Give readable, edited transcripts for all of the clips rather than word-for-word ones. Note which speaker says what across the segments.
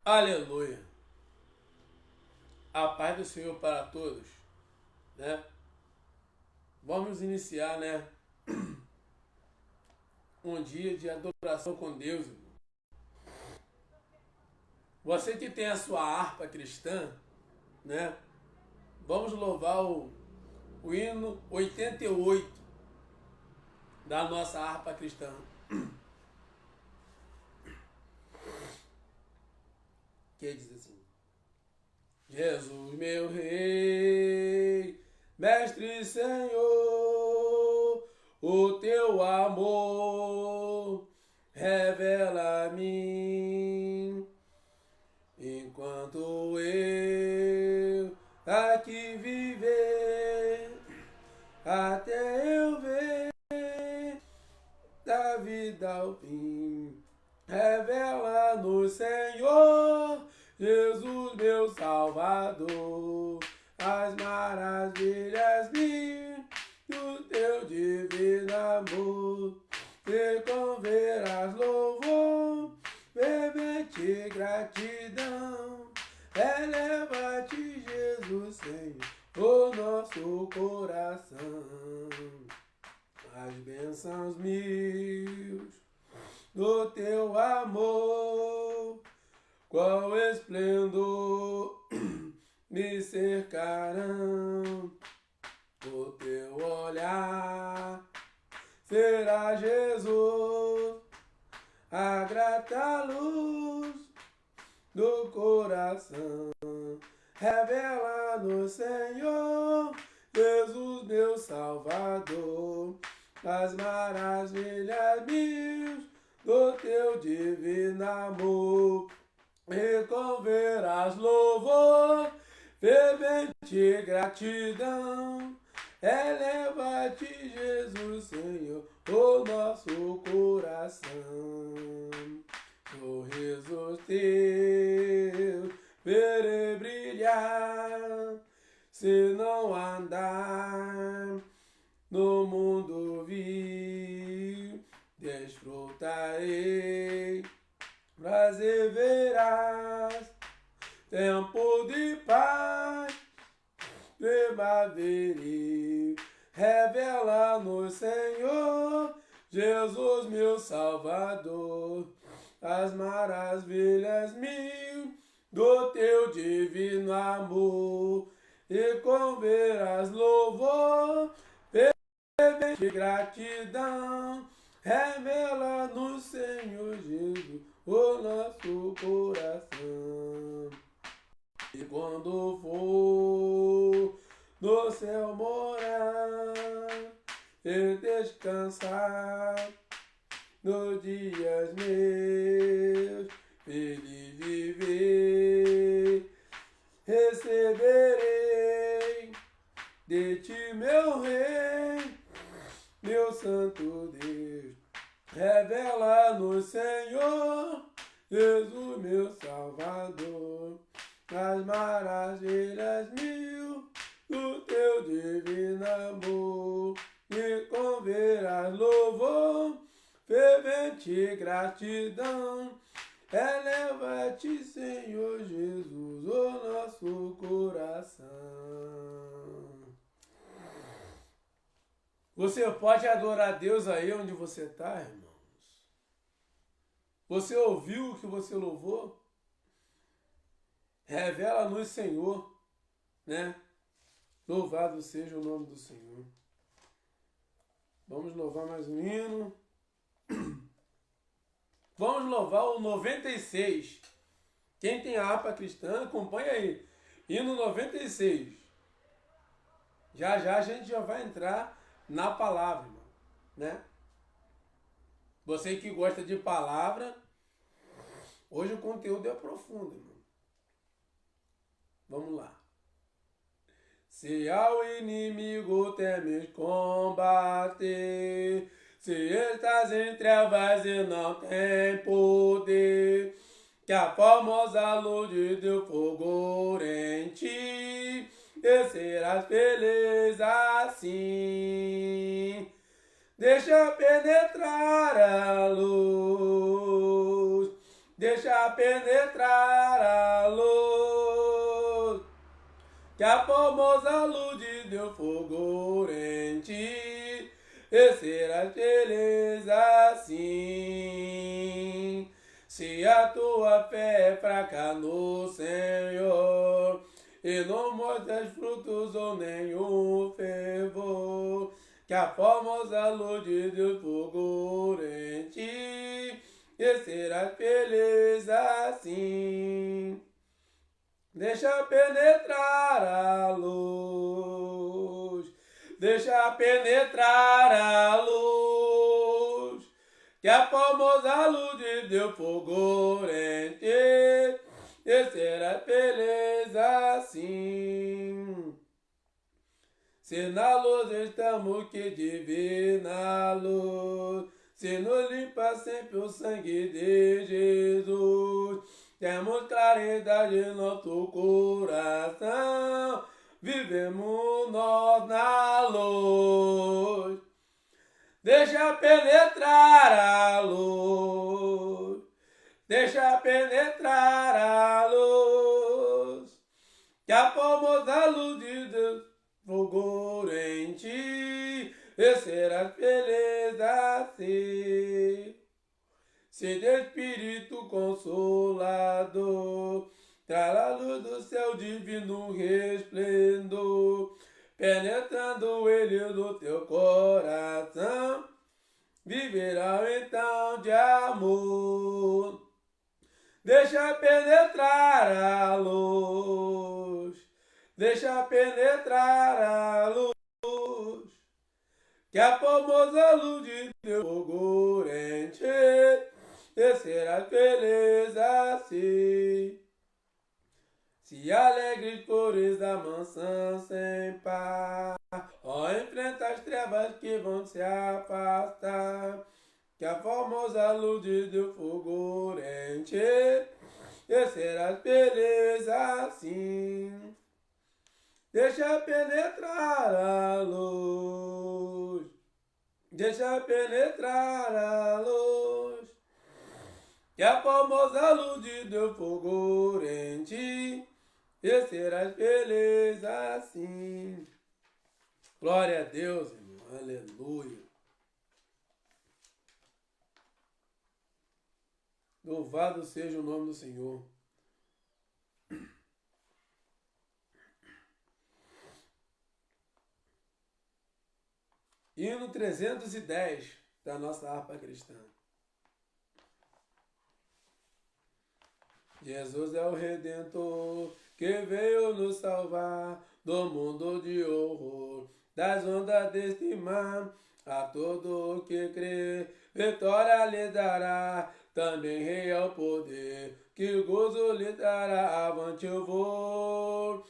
Speaker 1: Aleluia. A paz do Senhor para todos, né? Vamos iniciar, né, um dia de adoração com Deus, irmão. Você que tem a sua harpa cristã, né? Vamos louvar o hino 88 da nossa harpa cristã. Que diz assim: Jesus, meu Rei, Mestre e Senhor, o teu amor revela a mim. Enquanto eu aqui viver, até eu ver da vida ao fim, revela no Senhor, Jesus meu Salvador, as maravilhas mil do teu divino amor, e com verás louvor, fervente gratidão, eleva-te Jesus Senhor, o nosso coração, as bênçãos mil do teu amor, qual esplendor me cercarão, o teu olhar será Jesus, a grata luz do coração, revela no Senhor, Jesus meu Salvador, as maravilhas mil do teu divino amor, e com verás louvor, fervente gratidão, eleva-te Jesus Senhor, o nosso coração, sorrisos teus verei brilhar, se não andar no mundo vil, desfrutarei, prazer verás, tempo de paz, primaveril, revela no Senhor, Jesus meu Salvador, as maravilhas mil do teu divino amor, e com verás louvor, de gratidão, revela no Senhor Jesus o nosso coração. E quando for no céu morar e descansar nos dias meus, feliz viver, receberei de ti, meu Rei, meu santo Deus, revela no Senhor, Jesus meu Salvador, as maravilhas mil do teu divino amor, e com verás louvor, fervente gratidão, eleva-te, Senhor Jesus, o nosso coração. Você pode adorar a Deus aí onde você está, irmãos? Você ouviu o que você louvou? Revela-nos, Senhor, né? Louvado seja o nome do Senhor. Vamos louvar mais um hino. Vamos louvar o 96. Quem tem a harpa cristã, acompanha aí. Hino 96. Já já a gente já vai entrar na palavra, irmão, né? Você que gosta de palavra, hoje o conteúdo é profundo, irmão. Vamos lá. Se ao inimigo temes combater, se estás em trevas e não tem poder, que a formosa luz de Deus fulgure em ti, e serás feliz assim. Deixa penetrar a luz, deixa penetrar luz, que a formosa luz de Deus fulgure em ti, e serás feliz assim. Se a tua fé é fraca no Senhor, e não mostras frutos ou nenhum fervor, que a formosa luz de Deus fulgure em ti, e serás feliz assim. Deixa penetrar a luz, deixa penetrar a luz, que a formosa luz de Deus fulgure em ti, e serás feliz assim. Se na luz estamos, que divina luz, se nos limpa sempre o sangue de Jesus, temos claridade em nosso coração, vivemos nós na luz. Deixa penetrar a luz, deixa penetrar a luz, que a formosa luz de Deus fulgure em ti, e serás feliz assim. Se de Espírito Consolador, traz a luz do céu divino resplendor, penetrando ele no teu coração, viverá então de amor. Deixa penetrar a luz, deixa penetrar a luz, que a formosa luz de Deus fulgure em ti, e serás feliz assim. Se alegres flores da mansão sem par, ó, enfrenta as trevas que vão se afastar, que a formosa luz de Deus fulgure em ti, e serás feliz assim. Deixa penetrar a luz, deixa penetrar a luz, que a formosa luz de Deus fulgure em ti, e serás feliz assim. Glória a Deus, irmão. Aleluia. Louvado seja o nome do Senhor. Hino 310 da nossa harpa cristã. Jesus é o Redentor que veio nos salvar do mundo de horror, das ondas deste mar. A todo que crê, vitória lhe dará, também rei é o poder, que gozo lhe dará. Avante eu vou,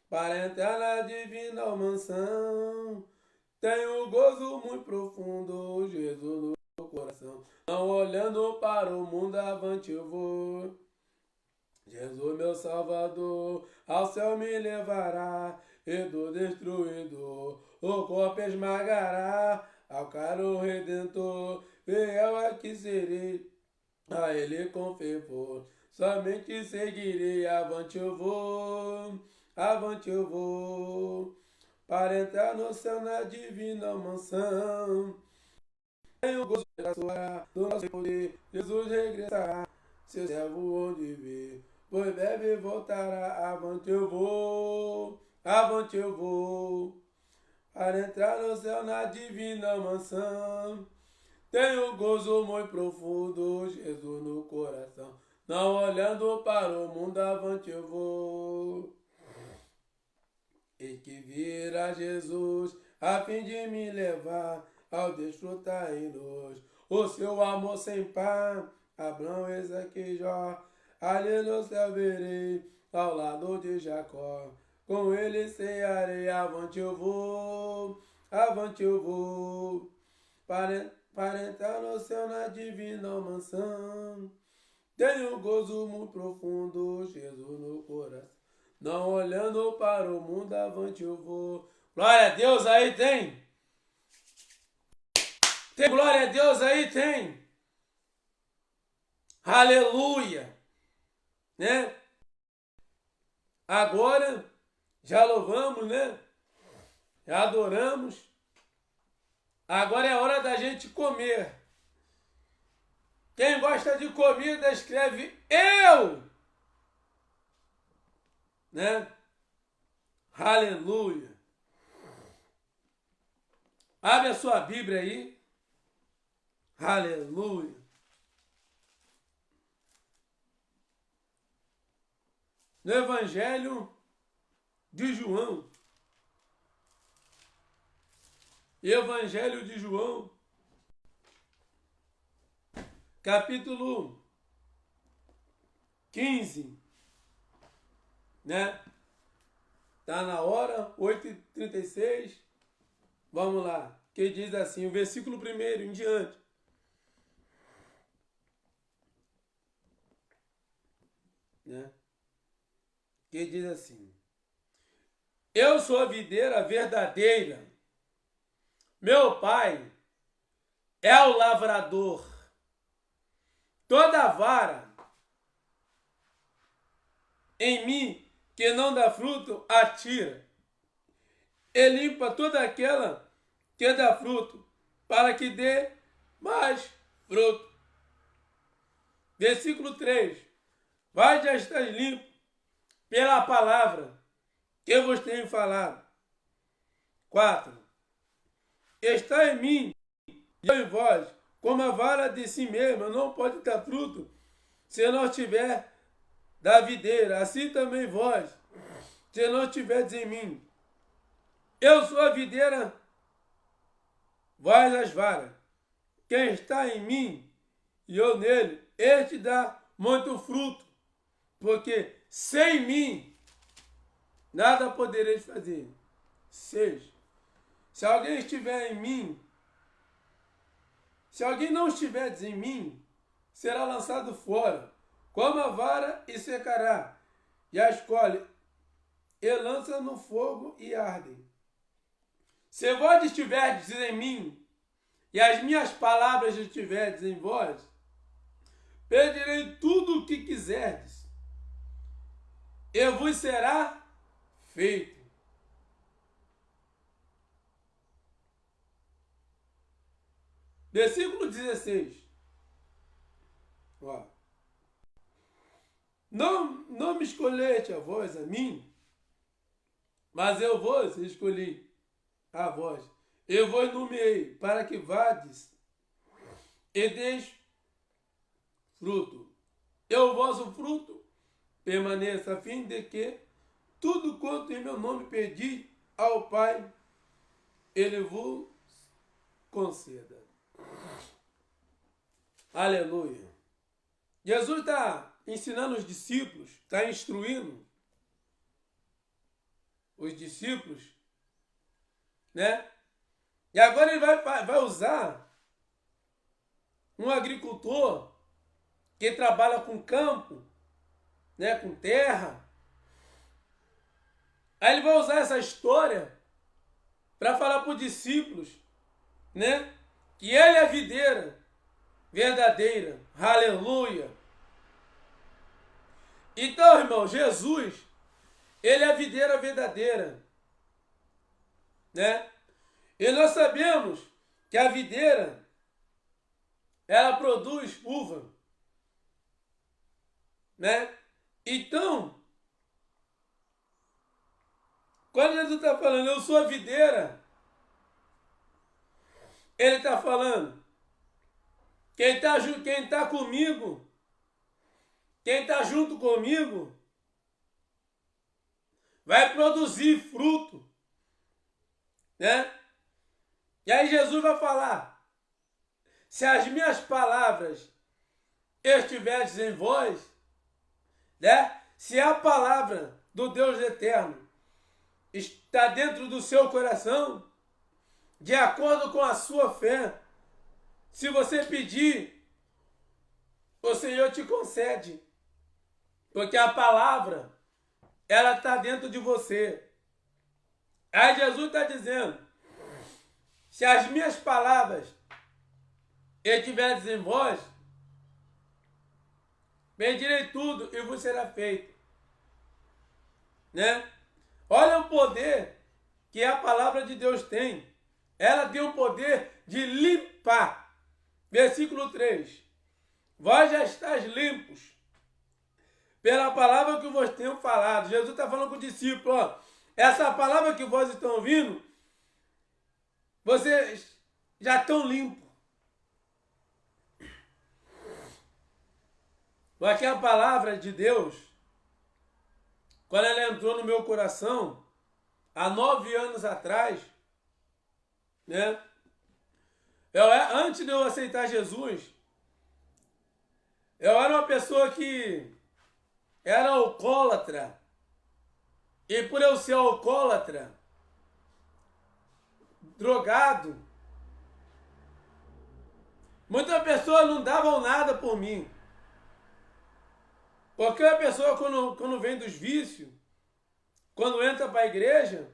Speaker 1: para entrar na divina mansão. Tenho gozo muito profundo, Jesus no coração. Não olhando para o mundo, avante eu vou. Jesus, meu Salvador, ao céu me levará, e do destruidor o corpo esmagará. Ao caro Redentor, fiel aqui serei, a ele com fervor somente seguirei. Avante eu vou, para entrar no céu na divina mansão. Tenho gozo da sua, do nosso poder, Jesus regressará, seu servo onde vê, pois breve voltará. Avante eu vou, para entrar no céu na divina mansão. Tenho gozo muito profundo, Jesus no coração, não olhando para o mundo, avante eu vou. E que virá Jesus, a fim de me levar ao desfrutar em nós o seu amor sem par. Abraão, Isaque e Jó, ali no céu verei, ao lado de Jacó, com ele cearei. Avante eu vou, para entrar no céu na divina mansão. Tenho gozo muito profundo, Jesus no coração, não olhando para o mundo, avante eu vou. Glória a Deus, aí tem. Tem glória a Deus aí, tem. Aleluia. né? Agora já louvamos, né? Já adoramos. Agora é hora da gente comer. Quem gosta de comida escreve eu, né? Aleluia. Abre a sua Bíblia aí. Aleluia. No Evangelho de João. Evangelho de João. Capítulo 15. Né? Tá na hora, 8h36. Vamos lá. Que diz assim, o versículo 1 em diante. Né? Que diz assim: eu sou a videira verdadeira. Meu pai é o lavrador. Toda vara em mim que não dá fruto, atira. E limpa toda aquela que dá fruto, para que dê mais fruto. Versículo 3. Vós já estáis limpo pela palavra que eu vos tenho falado. 4. Está em mim e eu em vós, como a vara de si mesma não pode dar fruto se não estiver da videira, assim também vós, se não estiverdes em mim. Eu sou a videira, vós as varas. Quem está em mim e eu nele, este dá muito fruto, porque sem mim nada podereis fazer. 6. Se alguém estiver em mim, se alguém não estiver em mim, será lançado fora, como a vara, e secará, e a escolhe, e lança no fogo e arde. Se vós estiverdes em mim, e as minhas palavras estiverdes em vós, pedirei tudo o que quiserdes, e vos será feito. Versículo 16. Ó. Não me escolheste a vós, a mim, mas eu vos escolhi a vós. Eu vos nomeei para que vades e deis fruto. E o vosso fruto permaneça, a fim de que tudo quanto em meu nome pedi ao Pai, Ele vos conceda. Aleluia. Jesus está ensinando os discípulos, está instruindo os discípulos, né? E agora ele vai usar um agricultor que trabalha com campo, né, com terra. Aí ele vai usar essa história para falar para os discípulos, né, que ele é a videira verdadeira. Aleluia. Então, irmão, Jesus, ele é a videira verdadeira, né? E nós sabemos que a videira, ela produz uva, né? Então, quando Jesus está falando, eu sou a videira, ele está falando, quem está comigo, quem está junto comigo, vai produzir fruto, né? E aí Jesus vai falar, se as minhas palavras estiverem em vós, né? Se a palavra do Deus eterno está dentro do seu coração, de acordo com a sua fé, se você pedir, o Senhor te concede, porque a palavra, ela está dentro de você. Aí Jesus está dizendo, se as minhas palavras estiverem em vós, Pedirei tudo e vos será feito. Né? Olha o poder que a palavra de Deus tem. Ela tem o poder de limpar. Versículo 3. Vós já estáis limpos pela palavra que vos tenho falado. Jesus está falando com o discípulo, ó, essa palavra que vós estão ouvindo, vocês já estão limpos. Porque a palavra de Deus, quando ela entrou no meu coração, há 9 anos atrás, né? Antes de eu aceitar Jesus, eu era uma pessoa que era alcoólatra. E por eu ser alcoólatra, drogado, muitas pessoas não davam nada por mim. Porque a pessoa, quando vem dos vícios, quando entra para a igreja,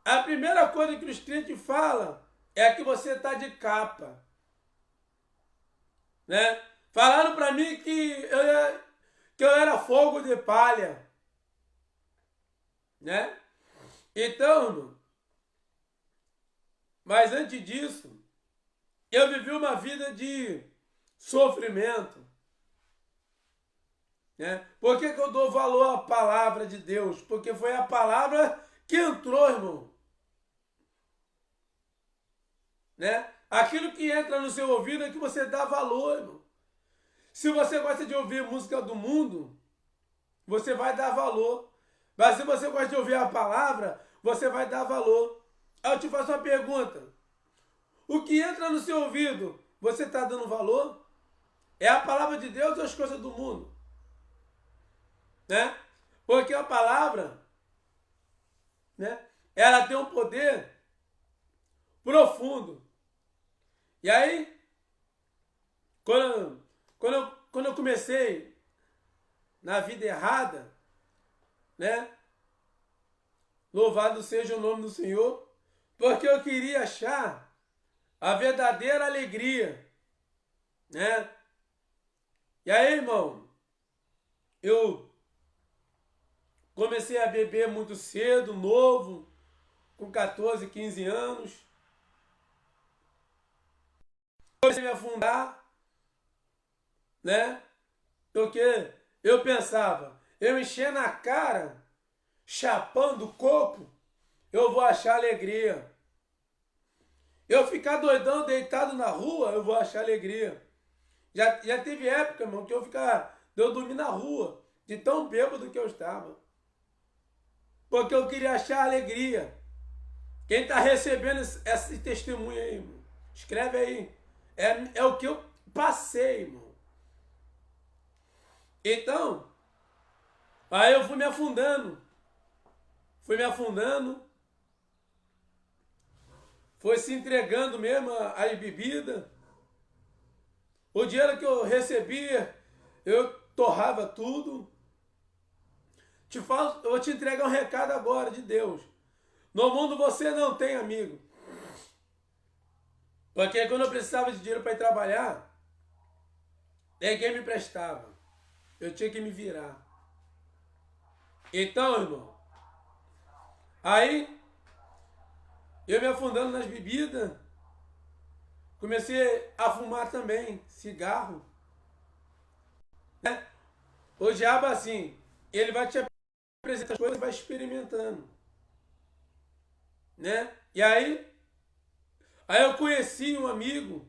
Speaker 1: a primeira coisa que os crentes falam é que você está de capa. Né? Falaram para mim que eu era fogo de palha. Né? Então, mas antes disso, eu vivi uma vida de sofrimento. Né? Por que eu dou valor à palavra de Deus? Porque foi a palavra que entrou, irmão. Né? Aquilo que entra no seu ouvido é que você dá valor, irmão. Se você gosta de ouvir música do mundo, você vai dar valor. Mas se você gosta de ouvir a palavra, você vai dar valor. Aí eu te faço uma pergunta. O que entra no seu ouvido, você está dando valor? É a palavra de Deus ou as coisas do mundo? Né? Porque a palavra, né, ela tem um poder profundo. E aí, quando eu comecei na vida errada, né? Louvado seja o nome do Senhor, porque eu queria achar a verdadeira alegria, né? E aí, irmão, eu comecei a beber muito cedo, novo, com 14, 15 anos. Comecei a me afundar, né? Porque eu pensava, eu enchendo a cara, chapando o coco, eu vou achar alegria. Eu ficar doidão, deitado na rua, eu vou achar alegria. Já teve época, irmão, que eu dormi na rua, de tão bêbado que eu estava. Porque eu queria achar alegria. Quem está recebendo esse testemunho aí, irmão? Escreve aí. É o que eu passei, irmão. Então, aí eu fui me afundando. Foi se entregando mesmo às bebidas. O dinheiro que eu recebia, eu torrava tudo. Eu vou te entregar um recado agora de Deus. No mundo você não tem amigo. Porque quando eu precisava de dinheiro para ir trabalhar, ninguém me prestava. Eu tinha que me virar. Então, irmão, aí eu me afundando nas bebidas, comecei a fumar também, cigarro. Né? O diabo, assim, ele vai te apresentar as coisas e vai experimentando. Né? E aí eu conheci um amigo,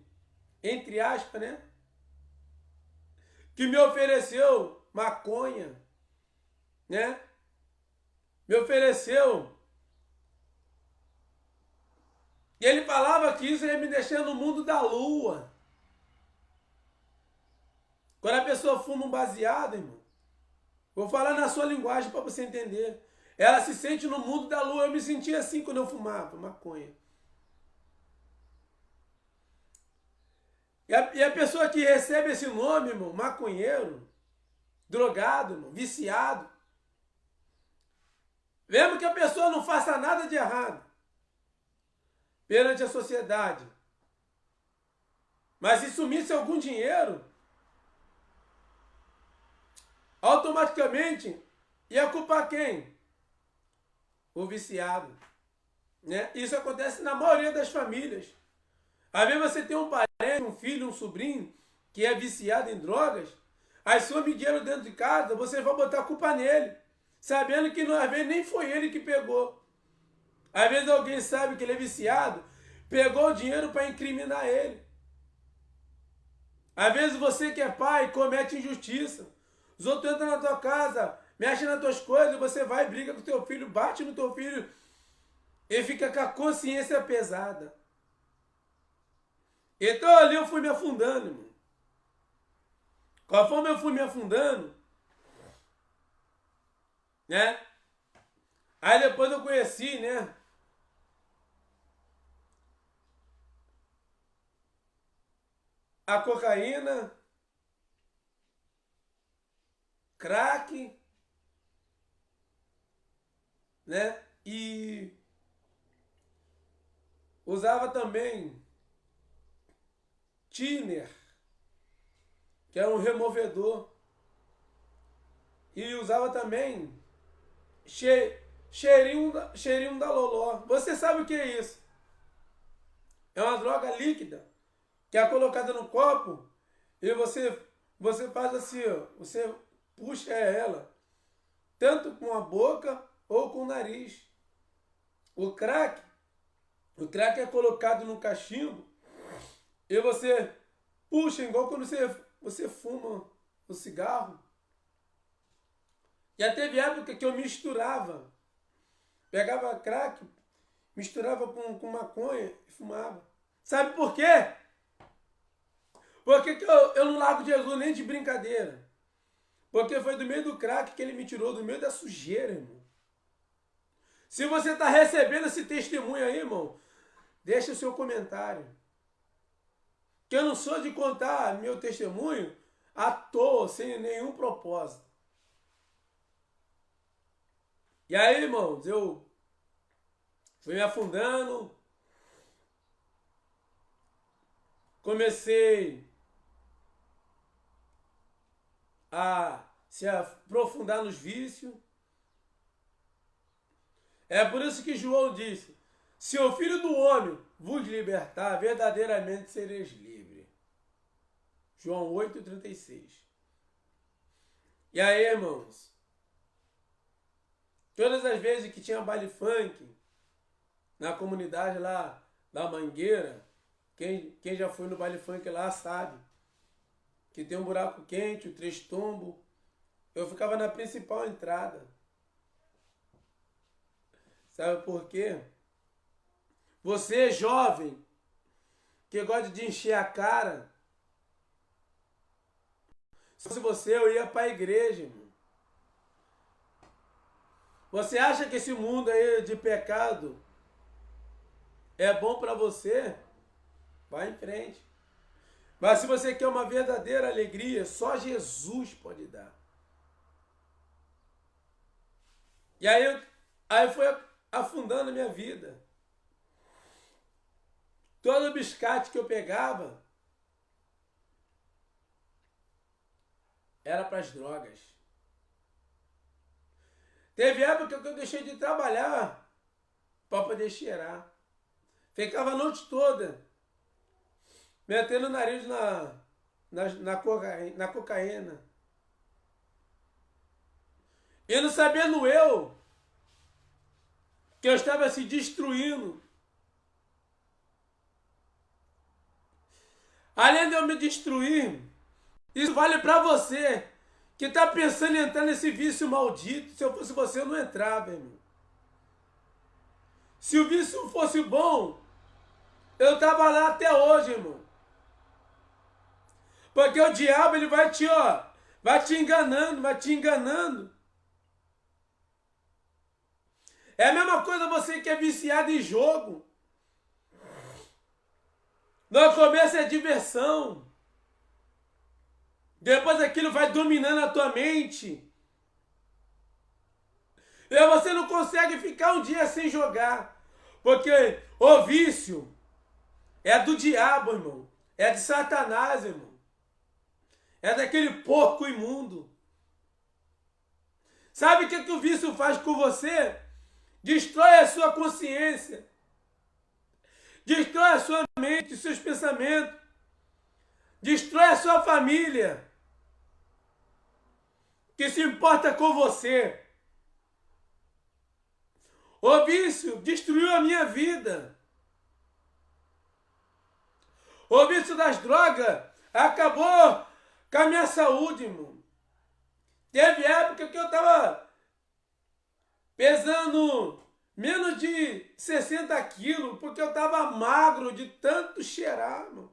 Speaker 1: entre aspas, né? Que me ofereceu maconha, né? Me ofereceu. E ele falava que isso ia me deixar no mundo da lua. Quando a pessoa fuma um baseado, irmão, vou falar na sua linguagem para você entender. Ela se sente no mundo da lua. Eu me sentia assim quando eu fumava maconha. E a pessoa que recebe esse nome, irmão, maconheiro, drogado, irmão, viciado, mesmo que a pessoa não faça nada de errado perante a sociedade, mas se sumisse algum dinheiro, automaticamente ia culpar quem? O viciado. Né? Isso acontece na maioria das famílias. Às vezes você tem um parente, um filho, um sobrinho que é viciado em drogas, aí some dinheiro dentro de casa, você vai botar a culpa nele, sabendo que às vezes nem foi ele que pegou. Às vezes alguém sabe que ele é viciado, pegou o dinheiro para incriminar ele. Às vezes você que é pai comete injustiça. Os outros entram na tua casa, mexem nas tuas coisas, você vai, briga com o teu filho, bate no teu filho e fica com a consciência pesada. Então ali eu fui me afundando, irmão. Conforme eu fui me afundando, né? Aí depois eu conheci, né? A cocaína, crack, né? E usava também thinner, que era um removedor. E usava também cheirinho da Loló. Você sabe o que é isso? É uma droga líquida que é colocada no copo e você faz assim, ó, você puxa ela, tanto com a boca ou com o nariz. O crack é colocado no cachimbo e você puxa, igual quando você fuma o cigarro. Já teve época que eu misturava. Pegava crack, misturava com maconha e fumava. Sabe por quê? Porque que eu não largo Jesus nem de brincadeira. Porque foi do meio do crack que ele me tirou, do meio da sujeira, irmão. Se você está recebendo esse testemunho aí, irmão, deixa o seu comentário. Que eu não sou de contar meu testemunho à toa, sem nenhum propósito. E aí, irmãos, eu fui me afundando, comecei a se aprofundar nos vícios. É por isso que João disse: se o Filho do Homem vos libertar, verdadeiramente sereis livres. João 8,36. E aí, irmãos, todas as vezes que tinha baile funk na comunidade lá da Mangueira, quem já foi no baile funk lá sabe que tem um buraco quente, o três tombos. Eu ficava na principal entrada. Sabe por quê? Você, jovem, que gosta de encher a cara, se fosse você, eu ia para a igreja, irmão. Você acha que esse mundo aí de pecado é bom para você? Vai em frente. Mas se você quer uma verdadeira alegria, só Jesus pode dar. E aí foi afundando a minha vida. Todo biscate que eu pegava era para as drogas. Teve época que eu deixei de trabalhar para poder cheirar. Ficava a noite toda metendo o nariz na cocaína. E não sabendo eu que eu estava se destruindo. Além de eu me destruir, isso vale para você que está pensando em entrar nesse vício maldito. Se eu fosse você, eu não entrava, irmão. Se o vício fosse bom, eu estava lá até hoje, irmão. Porque o diabo, ele vai te enganando. É a mesma coisa você que é viciado em jogo. No começo é diversão. Depois aquilo vai dominando a tua mente. E você não consegue ficar um dia sem jogar. Porque o vício é do diabo, irmão. É de Satanás, irmão. É daquele porco imundo. Sabe o que o vício faz com você? Destrói a sua consciência. Destrói a sua mente, os seus pensamentos. Destrói a sua família. Que se importa com você. O vício destruiu a minha vida. O vício das drogas acabou com a minha saúde, irmão. Teve época que eu estava pesando menos de 60 quilos, porque eu estava magro de tanto cheirar, irmão.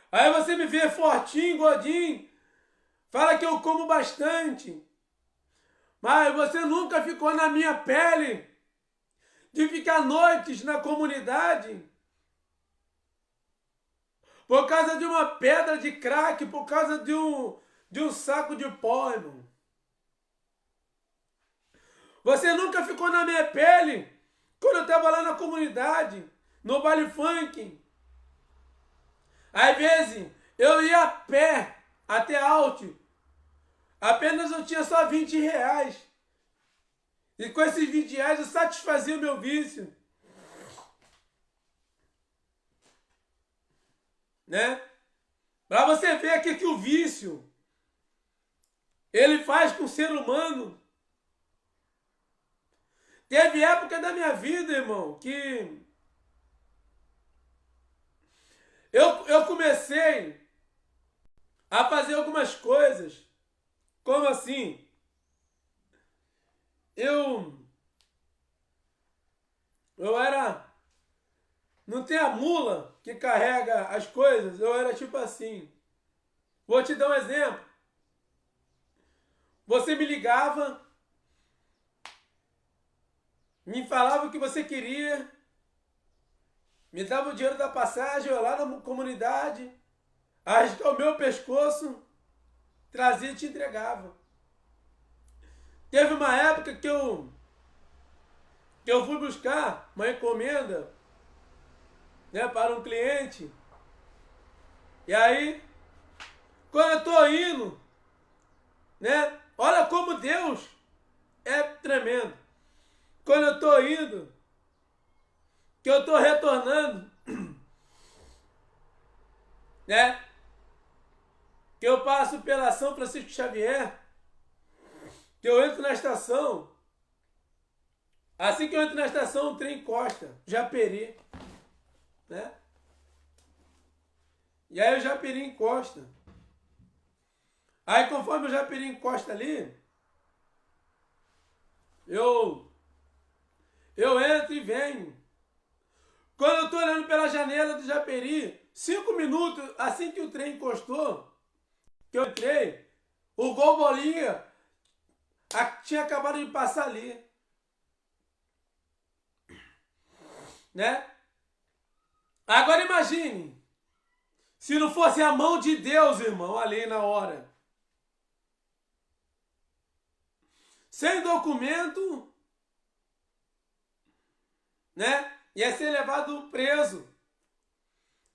Speaker 1: Aí você me vê fortinho, gordinho, fala que eu como bastante. Mas você nunca ficou na minha pele de ficar noites na comunidade por causa de uma pedra de crack, por causa de um saco de pó, irmão. Você nunca ficou na minha pele quando eu estava lá na comunidade, no baile funk. Às vezes eu ia a pé até Alto. Apenas eu tinha só 20 reais. E com esses 20 reais eu satisfazia o meu vício. Né? Para você ver aqui que o vício, ele faz com o ser humano. Teve época da minha vida, irmão, que eu comecei a fazer algumas coisas. Como assim? Eu era... Não tem a mula que carrega as coisas? Eu era tipo assim. Vou te dar um exemplo. Você me ligava, me falava o que você queria, me dava o dinheiro da passagem, eu lá na comunidade, arriscava o meu pescoço, trazia e te entregava. Teve uma época que eu fui buscar uma encomenda, né, para um cliente. E aí, quando eu estou indo, né, olha como Deus é tremendo. Quando eu estou indo, que eu estou retornando, né, que eu passo pela São Francisco Xavier, que eu entro na estação, assim que eu entro na estação, o trem encosta, Japeri, né? E aí o Japeri encosta. Aí conforme o Japeri encosta ali, eu entro e venho. Quando eu estou olhando pela janela do Japeri, 5 minutos assim que o trem encostou, que eu entrei, o Gol Bolinha tinha acabado de passar ali. Né? Agora imagine, se não fosse a mão de Deus, irmão, ali na hora. Sem documento, né? Ia ser levado preso.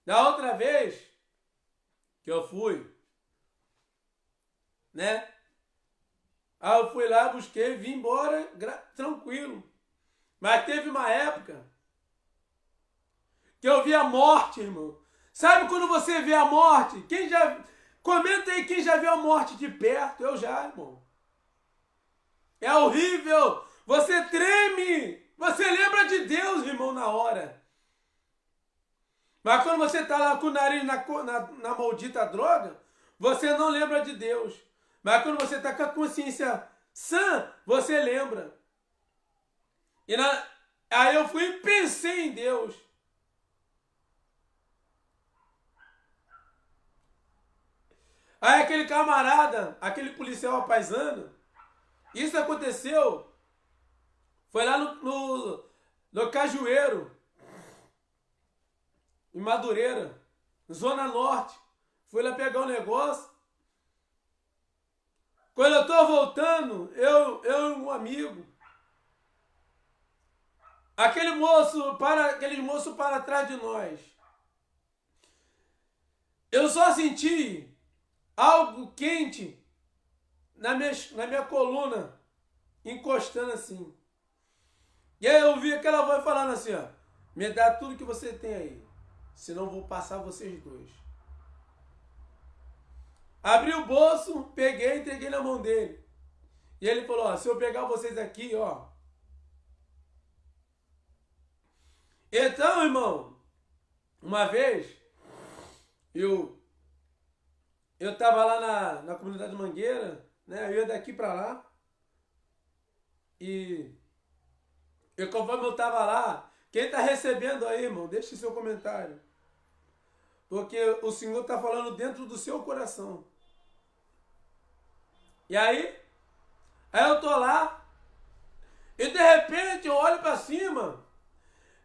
Speaker 1: Da outra vez que eu fui, né? Aí eu fui lá, busquei, vim embora tranquilo. Mas teve uma época que eu vi a morte, irmão. Sabe quando você vê a morte? Quem já... Comenta aí quem já viu a morte de perto. Eu já, irmão. É horrível. Você treme. Você lembra de Deus, irmão, na hora. Mas quando você está lá com o nariz na maldita droga, você não lembra de Deus. Mas quando você está com a consciência sã, você lembra. Aí eu fui e pensei em Deus. Aí aquele camarada, aquele policial apaisando, isso aconteceu, foi lá no Cajueiro, em Madureira, Zona Norte. Fui lá pegar um negócio. Quando eu estou voltando, eu e um amigo, aquele moço para atrás de nós. Eu só senti algo quente na minha coluna, encostando assim. E aí eu vi aquela voz falando assim, ó, me dá tudo que você tem aí, senão eu vou passar vocês dois. Abri o bolso, peguei e entreguei na mão dele. E ele falou, ó, se eu pegar vocês aqui, ó. Então, irmão, uma vez, eu tava lá na comunidade Mangueira, né? Eu ia daqui pra lá. E conforme eu tava lá, quem tá recebendo aí, irmão, deixe seu comentário. Porque o Senhor tá falando dentro do seu coração. E aí eu tô lá, e de repente eu olho pra cima,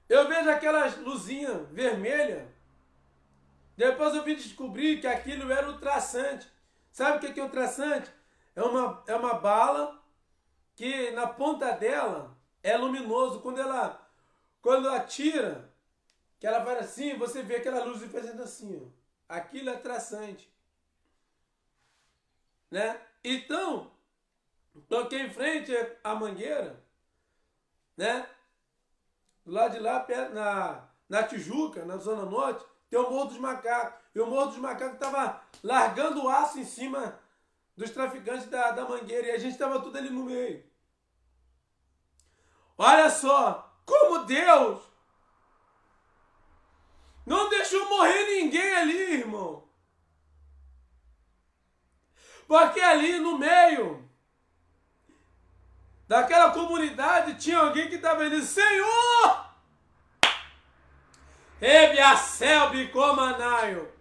Speaker 1: eu vejo aquelas luzinhas vermelhas. Depois eu vim descobrir que aquilo era o traçante. Sabe o que é o traçante? É uma bala que na ponta dela é luminoso. Quando atira, que ela vai assim, você vê aquela luz fazendo assim, ó. Aquilo é traçante. Né? Então, toquei em frente à Mangueira, né? Do lado de lá, perto, na Tijuca, na Zona Norte, tem o Morro dos Macacos. E o Morro dos Macacos estava largando o aço em cima dos traficantes da Mangueira. E a gente estava tudo ali no meio. Olha só, como Deus não deixou morrer ninguém ali, irmão. Porque ali no meio daquela comunidade tinha alguém que estava dizendo, Senhor! Ebiacel bicomanaio.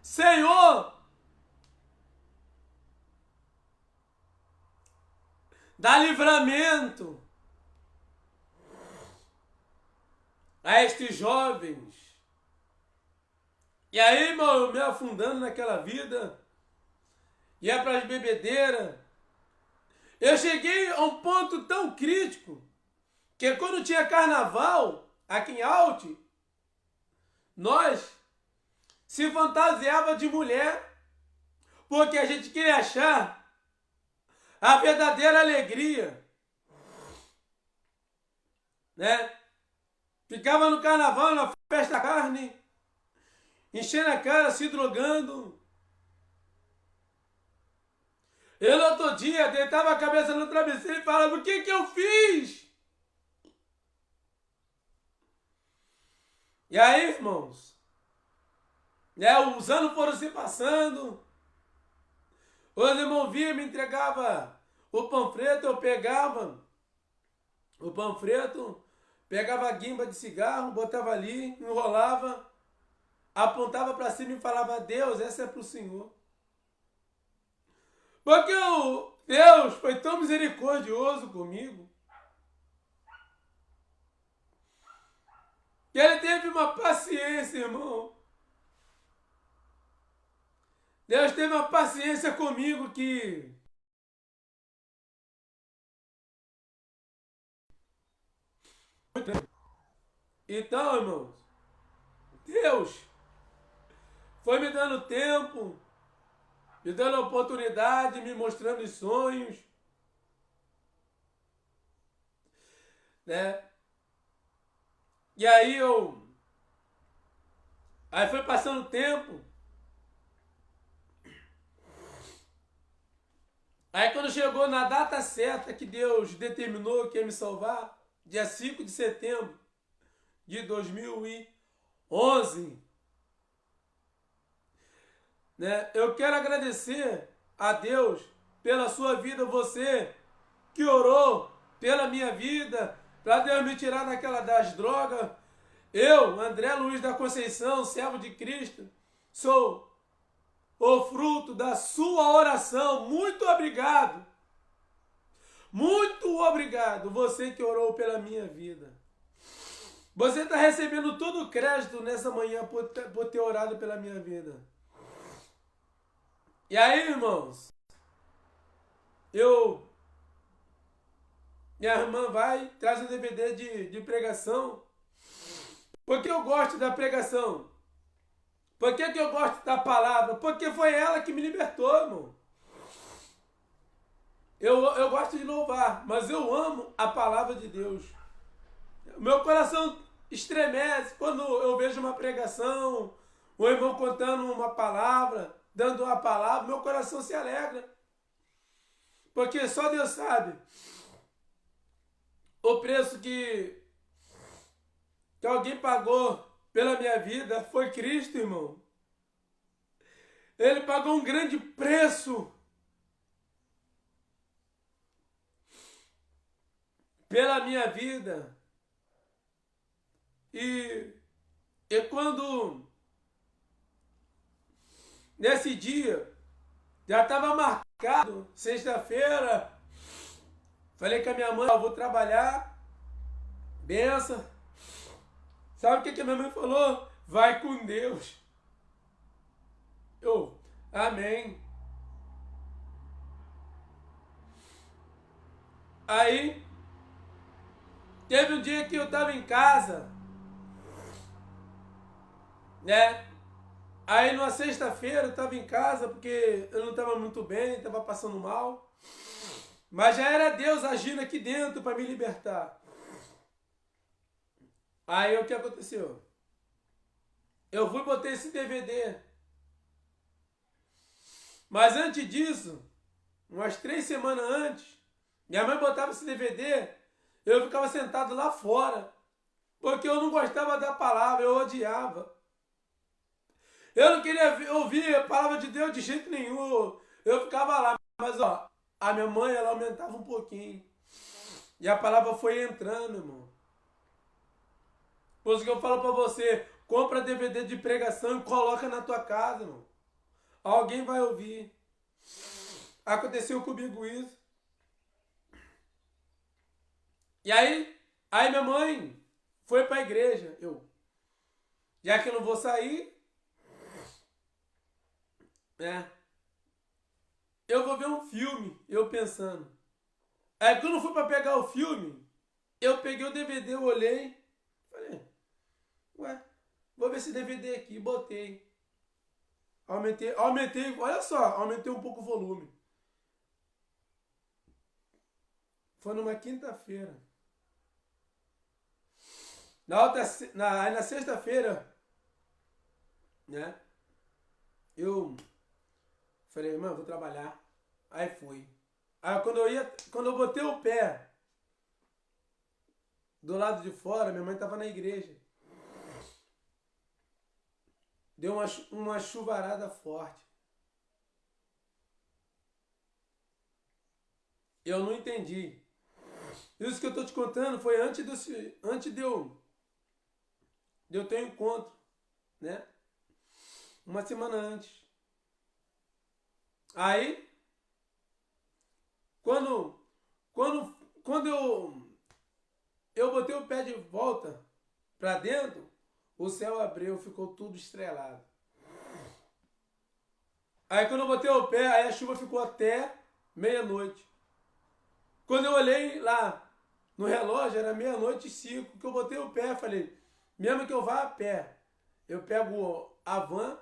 Speaker 1: Senhor, dá livramento a estes jovens. E aí, irmão, eu me afundando naquela vida, ia para as bebedeiras. Eu cheguei a um ponto tão crítico que quando tinha carnaval aqui em Alte, nós se fantasiava de mulher porque a gente queria achar a verdadeira alegria, né? Ficava no carnaval, na festa da carne, enchendo a cara, se drogando. Eu no outro dia deitava a cabeça no travesseiro e falava, o que eu fiz? E aí, irmãos, os anos foram se passando, os irmãos vinham, me entregava o panfleto, eu pegava o panfleto, pegava a guimba de cigarro, botava ali, enrolava, apontava para cima e falava, Deus, essa é para o Senhor. Porque Deus foi tão misericordioso comigo, que Ele teve uma paciência, irmão. Deus teve uma paciência comigo que... Então, irmãos, Deus foi me dando tempo, me dando oportunidade, me mostrando os sonhos, né? E aí foi passando o tempo. Aí quando chegou na data certa que Deus determinou que ia me salvar, dia 5 de setembro de 2011, né? Eu quero agradecer a Deus pela sua vida, você que orou pela minha vida, para Deus me tirar das drogas. Eu, André Luiz da Conceição, servo de Cristo, sou o fruto da sua oração. Muito obrigado. Muito obrigado, você que orou pela minha vida. Você está recebendo todo o crédito nessa manhã por ter orado pela minha vida. E aí, irmãos, minha irmã traz um DVD de pregação. Por que eu gosto da pregação? Por que eu gosto da palavra? Porque foi ela que me libertou, irmão. Eu gosto de louvar, mas eu amo a palavra de Deus. Meu coração estremece quando eu vejo uma pregação, o irmão contando uma palavra, dando uma palavra, meu coração se alegra. Porque só Deus sabe o preço que alguém pagou pela minha vida foi Cristo, irmão. Ele pagou um grande preço pela minha vida. E quando, nesse dia, já estava marcado, sexta-feira, falei com a minha mãe, eu vou trabalhar, benção. Sabe o que a minha mãe falou? Vai com Deus. Amém. Aí, teve um dia que eu estava em casa, né? Aí, numa sexta-feira, eu estava em casa porque eu não estava muito bem, estava passando mal. Mas já era Deus agindo aqui dentro para me libertar. Aí, o que aconteceu? Eu fui botar esse DVD. Mas antes disso, umas 3 semanas antes, minha mãe botava esse DVD, eu ficava sentado lá fora. Porque eu não gostava da palavra, eu odiava. Eu não queria ouvir a palavra de Deus de jeito nenhum. Eu ficava lá, mas a minha mãe, ela aumentava um pouquinho. E a palavra foi entrando, irmão. Por isso que eu falo pra você, compra DVD de pregação e coloca na tua casa, irmão. Alguém vai ouvir. Aconteceu comigo isso. E aí minha mãe foi pra igreja. Já que eu não vou sair, eu vou ver um filme, eu pensando. Aí quando eu fui pra pegar o filme, eu peguei o DVD, eu olhei, falei, vou ver esse DVD aqui, botei. Aumentei, olha só, aumentei um pouco o volume. Foi numa quinta-feira. Na sexta-feira, né? Eu falei, mano, vou trabalhar. Aí fui. Aí quando eu botei o pé do lado de fora, minha mãe estava na igreja. Deu uma chuvarada forte. Eu não entendi. Isso que eu tô te contando foi antes de eu ter um encontro, né? Uma semana antes. Aí, quando eu botei o pé de volta para dentro, o céu abriu, ficou tudo estrelado. Aí quando eu botei o pé, aí a chuva ficou até meia-noite. Quando eu olhei lá no relógio, era 00:05, que eu botei o pé, falei, mesmo que eu vá a pé, eu pego a van,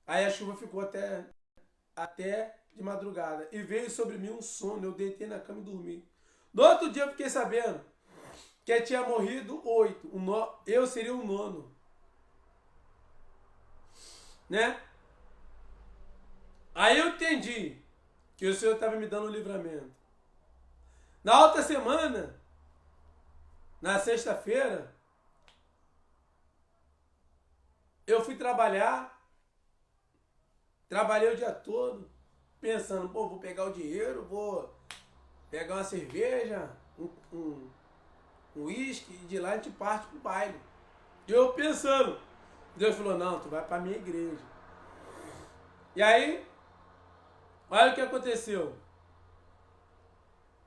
Speaker 1: aí a chuva ficou até de madrugada. E veio sobre mim um sono, eu deitei na cama e dormi. No outro dia eu fiquei sabendo que tinha morrido 8, eu seria o 9. Né? Aí eu entendi que o Senhor estava me dando um livramento. Na outra semana, na sexta-feira, eu fui trabalhar, trabalhei o dia todo, pensando, vou pegar o dinheiro, vou pegar uma cerveja, um uísque, e de lá a gente parte pro baile. E eu pensando, Deus falou, não, tu vai pra minha igreja. E aí, olha o que aconteceu.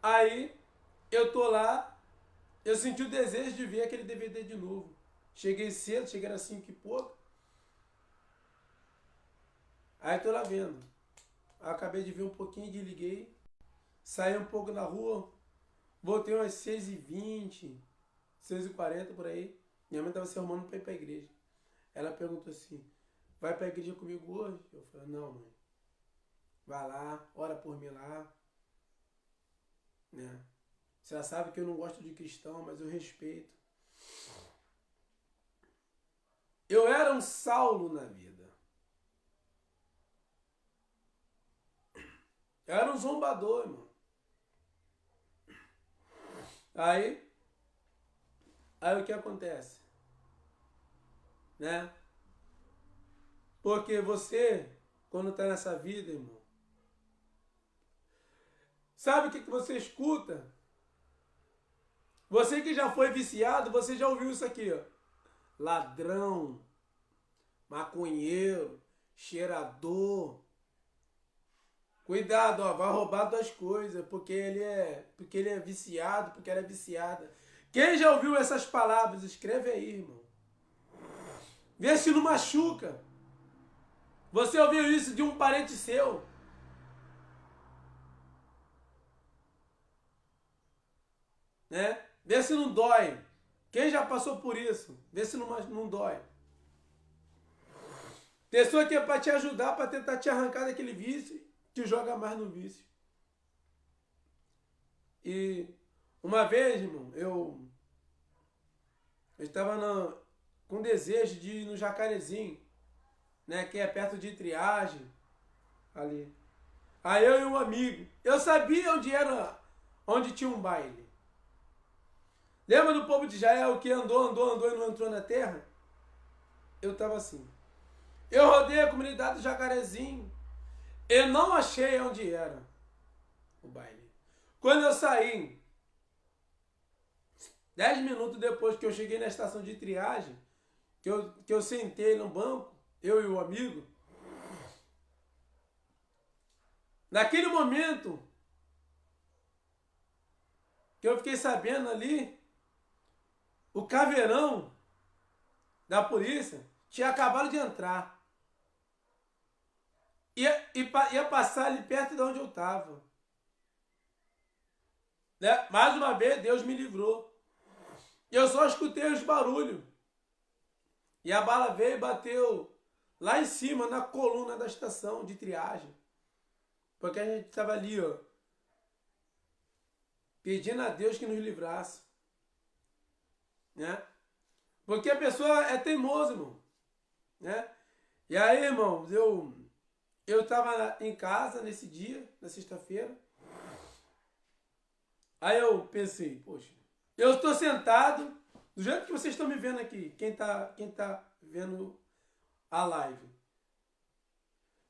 Speaker 1: Aí, eu tô lá, eu senti o desejo de ver aquele DVD de novo. Cheguei cedo, cheguei às 5 e pouco. Aí tô lá vendo. Aí acabei de ver um pouquinho, desliguei. Saí um pouco na rua. Voltei umas 6h20, 6h40 por aí. Minha mãe tava se arrumando pra ir pra igreja. Ela perguntou assim, vai pra igreja comigo hoje? Eu falei, não, mãe. Vai lá, ora por mim lá. né? Você já sabe que eu não gosto de cristão, mas eu respeito. Eu era um Saulo na vida. Eu era um zombador, irmão. Aí o que acontece? Né? Porque você, quando está nessa vida, irmão, sabe o que você escuta? Você que já foi viciado, você já ouviu isso aqui, ó. Ladrão, maconheiro, cheirador. Cuidado, ó, vai roubar duas coisas, porque ele é viciado, porque ela é viciada. Quem já ouviu essas palavras, escreve aí, irmão. Vê se não machuca. Você ouviu isso de um parente seu? Né? Vê se não dói. Quem já passou por isso? Vê se não dói. Pessoa que é para te ajudar, para tentar te arrancar daquele vício, te joga mais no vício. E uma vez, irmão, eu estava com desejo de ir no Jacarezinho, né, que é perto de Triagem, ali. Aí eu e um amigo, eu sabia onde tinha um baile. Lembra do povo de Israel que andou e não entrou na terra? Eu estava assim. Eu rodei a comunidade do Jacarezinho. Eu não achei onde era o baile. Quando eu saí, 10 minutos depois que eu cheguei na estação de triagem, que eu sentei no banco, eu e o amigo, naquele momento que eu fiquei sabendo ali, o caveirão da polícia tinha acabado de entrar. Ia passar ali perto de onde eu estava. Né? Mais uma vez, Deus me livrou. Eu só escutei os barulhos. E a bala veio e bateu lá em cima, na coluna da estação de triagem. Porque a gente estava ali, ó, pedindo a Deus que nos livrasse. Né? Porque a pessoa é teimosa, irmão. Né? E aí, irmãos, eu estava em casa nesse dia, na sexta-feira. Aí eu pensei, poxa, eu estou sentado, do jeito que vocês estão me vendo aqui, quem tá vendo a live.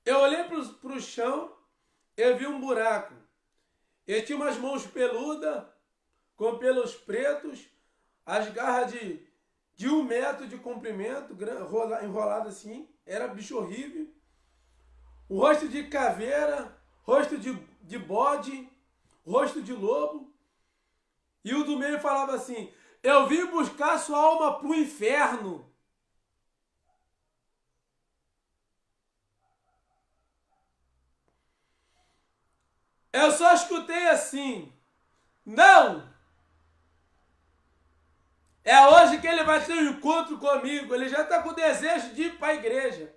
Speaker 1: Eu olhei para o chão, eu vi um buraco. Ele tinha umas mãos peludas, com pelos pretos, as garras de 1 metro de comprimento, enrolado assim, era bicho horrível. O rosto de caveira, rosto de bode, rosto de lobo. E o do meio falava assim, eu vim buscar sua alma pro inferno. Eu só escutei assim, não! É hoje que ele vai ter um encontro comigo, ele já está com desejo de ir para a igreja.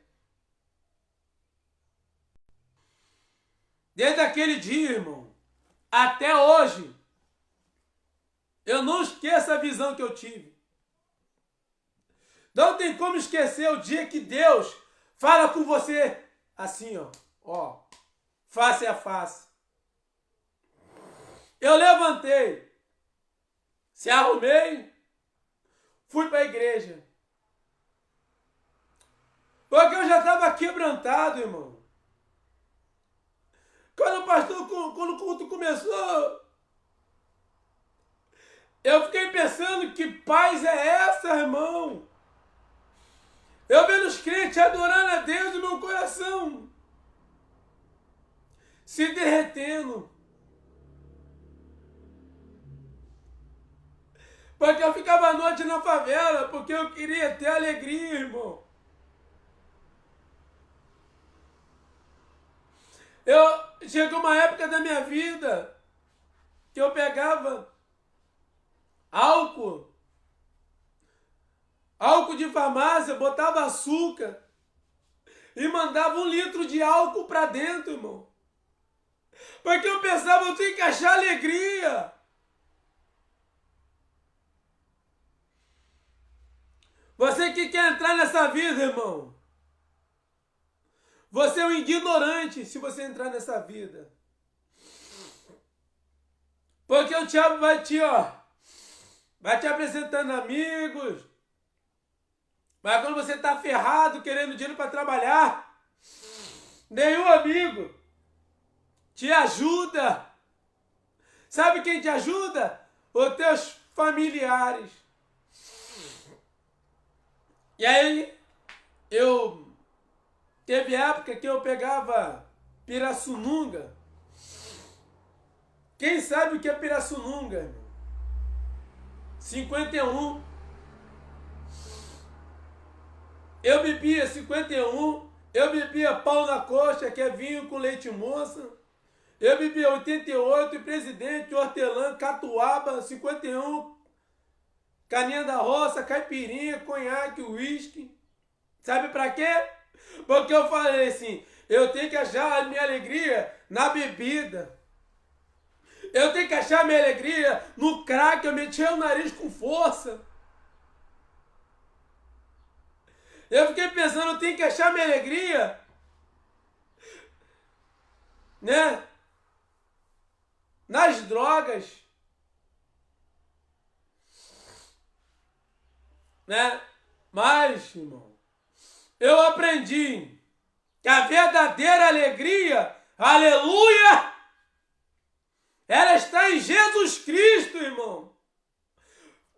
Speaker 1: Desde aquele dia, irmão, até hoje, eu não esqueço a visão que eu tive. Não tem como esquecer o dia que Deus fala com você assim, ó, face a face. Eu levantei, se arrumei, fui para a igreja. Porque eu já estava quebrantado, irmão. Quando o culto começou, eu fiquei pensando, que paz é essa, irmão? Eu vendo os crentes adorando a Deus, o meu coração se derretendo. Porque eu ficava à noite na favela, porque eu queria ter alegria, irmão. Chegou uma época da minha vida que eu pegava álcool de farmácia, botava açúcar e mandava 1 litro de álcool para dentro, irmão. Porque eu pensava, eu tenho que achar alegria. Você que quer entrar nessa vida, irmão, você é um ignorante se você entrar nessa vida. Porque o diabo vai te apresentando amigos. Mas quando você está ferrado, querendo dinheiro para trabalhar, nenhum amigo te ajuda. Sabe quem te ajuda? Os teus familiares. E aí, teve época que eu pegava Pirassununga. Quem sabe o que é Pirassununga? 51. Eu bebia 51. Eu bebia pão na coxa, que é vinho com leite moça. Eu bebia 88, Presidente, hortelã, catuaba, 51, caninha da roça, caipirinha, conhaque, uísque. Sabe pra quê? Porque eu falei assim, eu tenho que achar a minha alegria na bebida. Eu tenho que achar a minha alegria no crack, eu metia o nariz com força. Eu fiquei pensando, eu tenho que achar a minha alegria, né? Nas drogas, né? Mas, irmão, eu aprendi que a verdadeira alegria, aleluia, ela está em Jesus Cristo, irmão.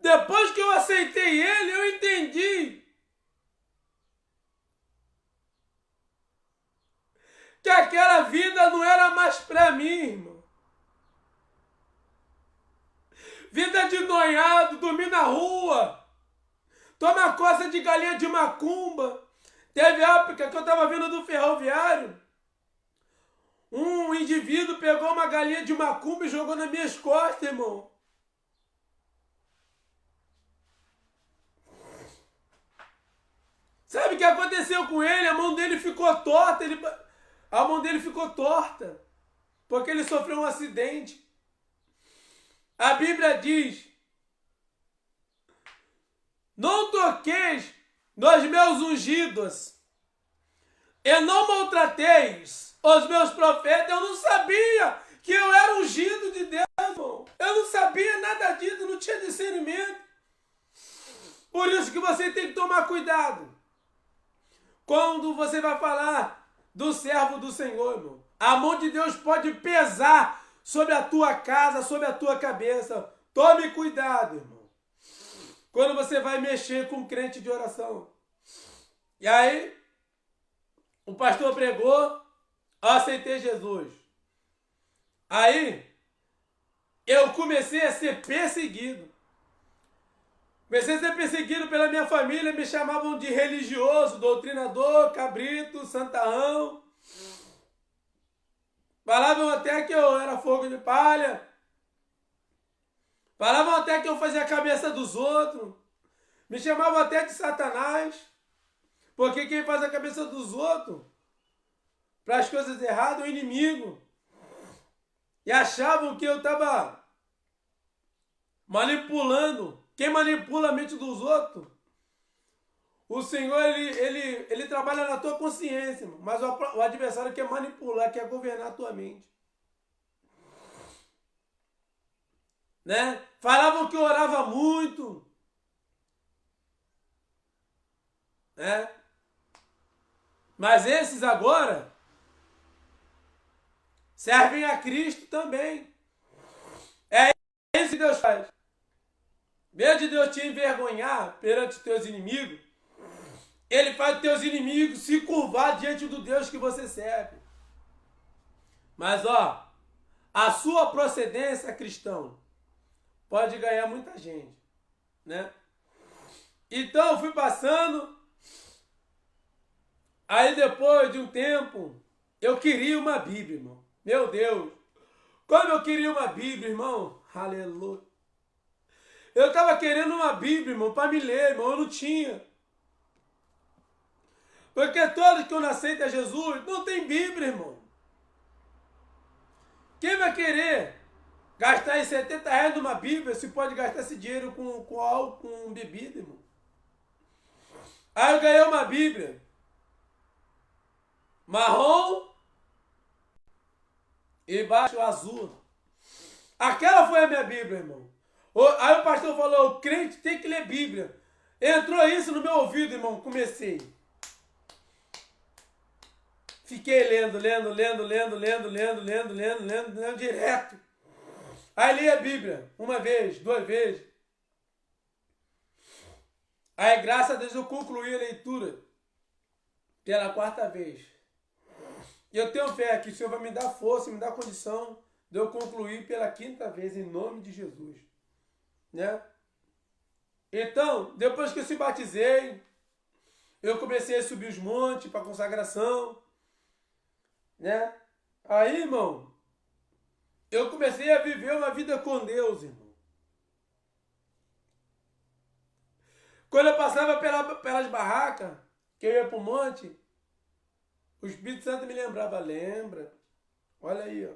Speaker 1: Depois que eu aceitei Ele, eu entendi que aquela vida não era mais para mim, irmão. Vida de noiado, dormir na rua, tomar coça de galinha de macumba. Teve época que eu estava vindo do ferroviário, um indivíduo pegou uma galinha de macumba e jogou nas minhas costas, irmão. Sabe o que aconteceu com ele? A mão dele ficou torta, porque ele sofreu um acidente. A Bíblia diz, não toqueis nos meus ungidos e não maltrateis os meus profetas. Eu não sabia que eu era ungido de Deus, irmão. Eu não sabia nada disso, não tinha discernimento. Por isso que você tem que tomar cuidado quando você vai falar do servo do Senhor, irmão. A mão de Deus pode pesar sobre a tua casa, sobre a tua cabeça. Tome cuidado, irmão, quando você vai mexer com um crente de oração. E aí, o pastor pregou, eu aceitei Jesus. Aí, eu comecei a ser perseguido. Comecei a ser perseguido pela minha família, me chamavam de religioso, doutrinador, cabrito, santarrão. Falavam até que eu era fogo de palha. Falavam até que eu fazia a cabeça dos outros. Me chamavam até de Satanás. Porque quem faz a cabeça dos outros para as coisas erradas é o inimigo. E achavam que eu estava manipulando. Quem manipula a mente dos outros? O Senhor, ele trabalha na tua consciência, mas o adversário quer manipular, quer governar a tua mente. Né? Falavam que eu orava muito. Né? Mas esses agora servem a Cristo também. É isso que Deus faz. Em vez de Deus te envergonhar perante os teus inimigos, Ele faz os teus inimigos se curvar diante do Deus que você serve. Mas, a sua procedência, cristão, pode ganhar muita gente, né? Então, eu fui passando. Aí, depois de um tempo, eu queria uma Bíblia, irmão. Meu Deus! Como eu queria uma Bíblia, irmão. Aleluia! Eu estava querendo uma Bíblia, irmão, para me ler, irmão. Eu não tinha. Porque todos que eu não aceitam a Jesus não tem Bíblia, irmão. Quem vai querer gastar aí R$ 70 numa Bíblia se pode gastar esse dinheiro com álcool, com bebida, irmão? Aí eu ganhei uma Bíblia marrom e embaixo azul. Aquela foi a minha Bíblia, irmão. Aí o pastor falou, o crente tem que ler Bíblia. Entrou isso no meu ouvido, irmão. Comecei. Fiquei lendo direto. Aí li a Bíblia, uma vez, 2 vezes. Aí, graças a Deus, eu concluí a leitura pela 4ª vez. E eu tenho fé que o Senhor vai me dar força, me dar condição de eu concluir pela 5ª vez, em nome de Jesus. Né? Então, depois que eu se batizei, eu comecei a subir os montes para consagração. Né? Aí, irmão, eu comecei a viver uma vida com Deus, irmão. Quando eu passava pelas barracas, que eu ia para o monte, o Espírito Santo me lembrava, lembra? Olha aí, ó.